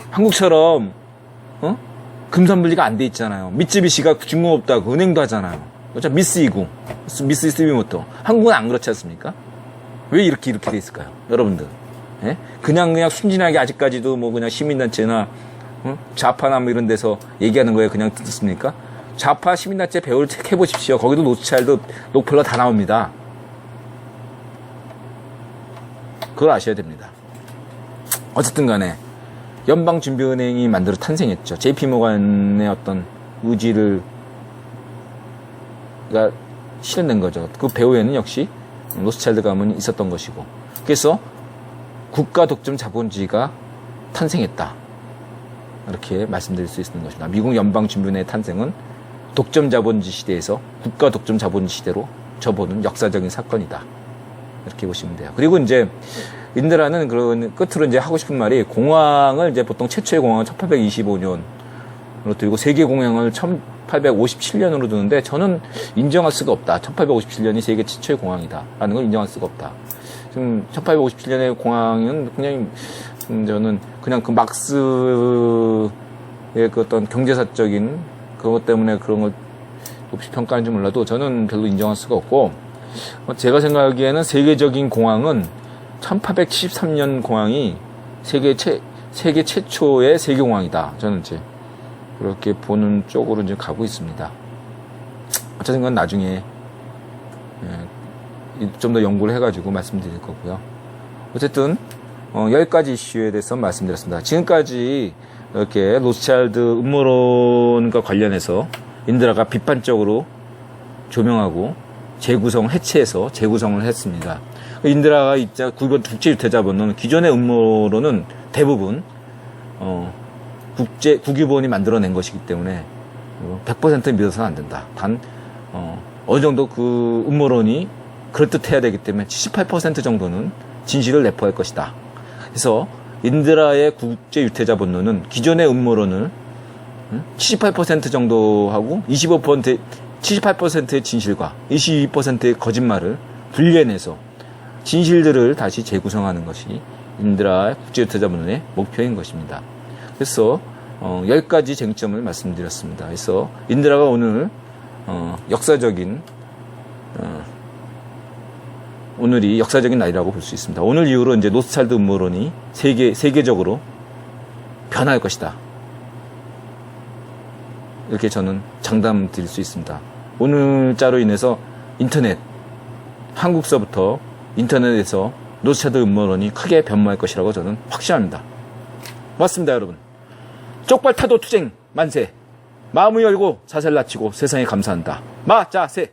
한국처럼, 금산분리가 안 돼 있잖아요. 미쯔비시가 중공업도 은행도 하잖아요. 그렇죠? 미쓰이스미모토. 한국은 안 그렇지 않습니까? 왜 이렇게 돼 있을까요? 여러분들. 예? 그냥 순진하게 아직까지도 뭐 그냥 시민단체나, 좌파나 뭐 이런 데서 얘기하는 거에 그냥 듣습니까? 좌파 시민단체 배우를 체크해보십시오. 거기도 로스차일드, 록펠러 다 나옵니다. 그걸 아셔야 됩니다. 어쨌든 간에, 연방준비은행이 탄생했죠. JP모간의 어떤 의지가 실현된 거죠. 그 배후에는 역시 로스차일드 가문이 있었던 것이고. 그래서 국가 독점 자본주의가 탄생했다. 이렇게 말씀드릴 수 있는 것입니다. 미국 연방준비은행의 탄생은 독점 자본주의 시대에서 국가 독점 자본주의 시대로 접어든 역사적인 사건이다. 이렇게 보시면 돼요. 그리고 이제 인드라는 그런 끝으로 이제 하고 싶은 말이, 공항을 이제 보통 최초의 공항은 1825년으로 들고 세계 공항을 1857년으로 두는데, 저는 인정할 수가 없다. 1857년이 세계 최초의 공항이다라는 걸 인정할 수가 없다. 지금 1857년의 공항은 그냥 저는 그냥 그 막스의 그 어떤 경제사적인 그것 때문에 그런 걸 높이 평가하는지 몰라도 저는 별로 인정할 수가 없고, 제가 생각하기에는 세계적인 공항은 1873년 공항이 세계 최초의 세계공항이다. 저는 이제 그렇게 보는 쪽으로 이제 가고 있습니다. 어쨌든 건 나중에 좀 더 연구를 해가지고 말씀드릴 거고요. 어쨌든 10가지 이슈에 대해서 말씀드렸습니다. 지금까지 이렇게 로스차일드 음모론과 관련해서 인드라가 비판적으로 조명하고 해체해서 재구성을 했습니다. 인드라가 국제유태자본론, 기존의 음모론은 대부분 국유본이 만들어낸 것이기 때문에 100% 믿어서는 안 된다. 단 어느 정도 그 음모론이 그럴듯해야 되기 때문에 78% 정도는 진실을 내포할 것이다. 그래서 인드라의 국제유태자본론은 기존의 음모론을 78% 정도 하고 78%의 진실과 22%의 거짓말을 분리해내서 진실들을 다시 재구성하는 것이 인드라 국제유태자본론의 목표인 것입니다. 그래서 10가지 쟁점을 말씀드렸습니다. 그래서 인드라가 오늘 오늘이 역사적인 날이라고 볼 수 있습니다. 오늘 이후로 이제 로스차일드 음모론이 세계적으로 변할 것이다. 이렇게 저는 장담 드릴 수 있습니다. 오늘자로 인해서 한국서부터 인터넷에서 로스차일드 음모론이 크게 변모할 것이라고 저는 확신합니다. 맞습니다, 여러분. 쪽발 타도 투쟁 만세. 마음을 열고 자세를 낮추고 세상에 감사한다. 마자세.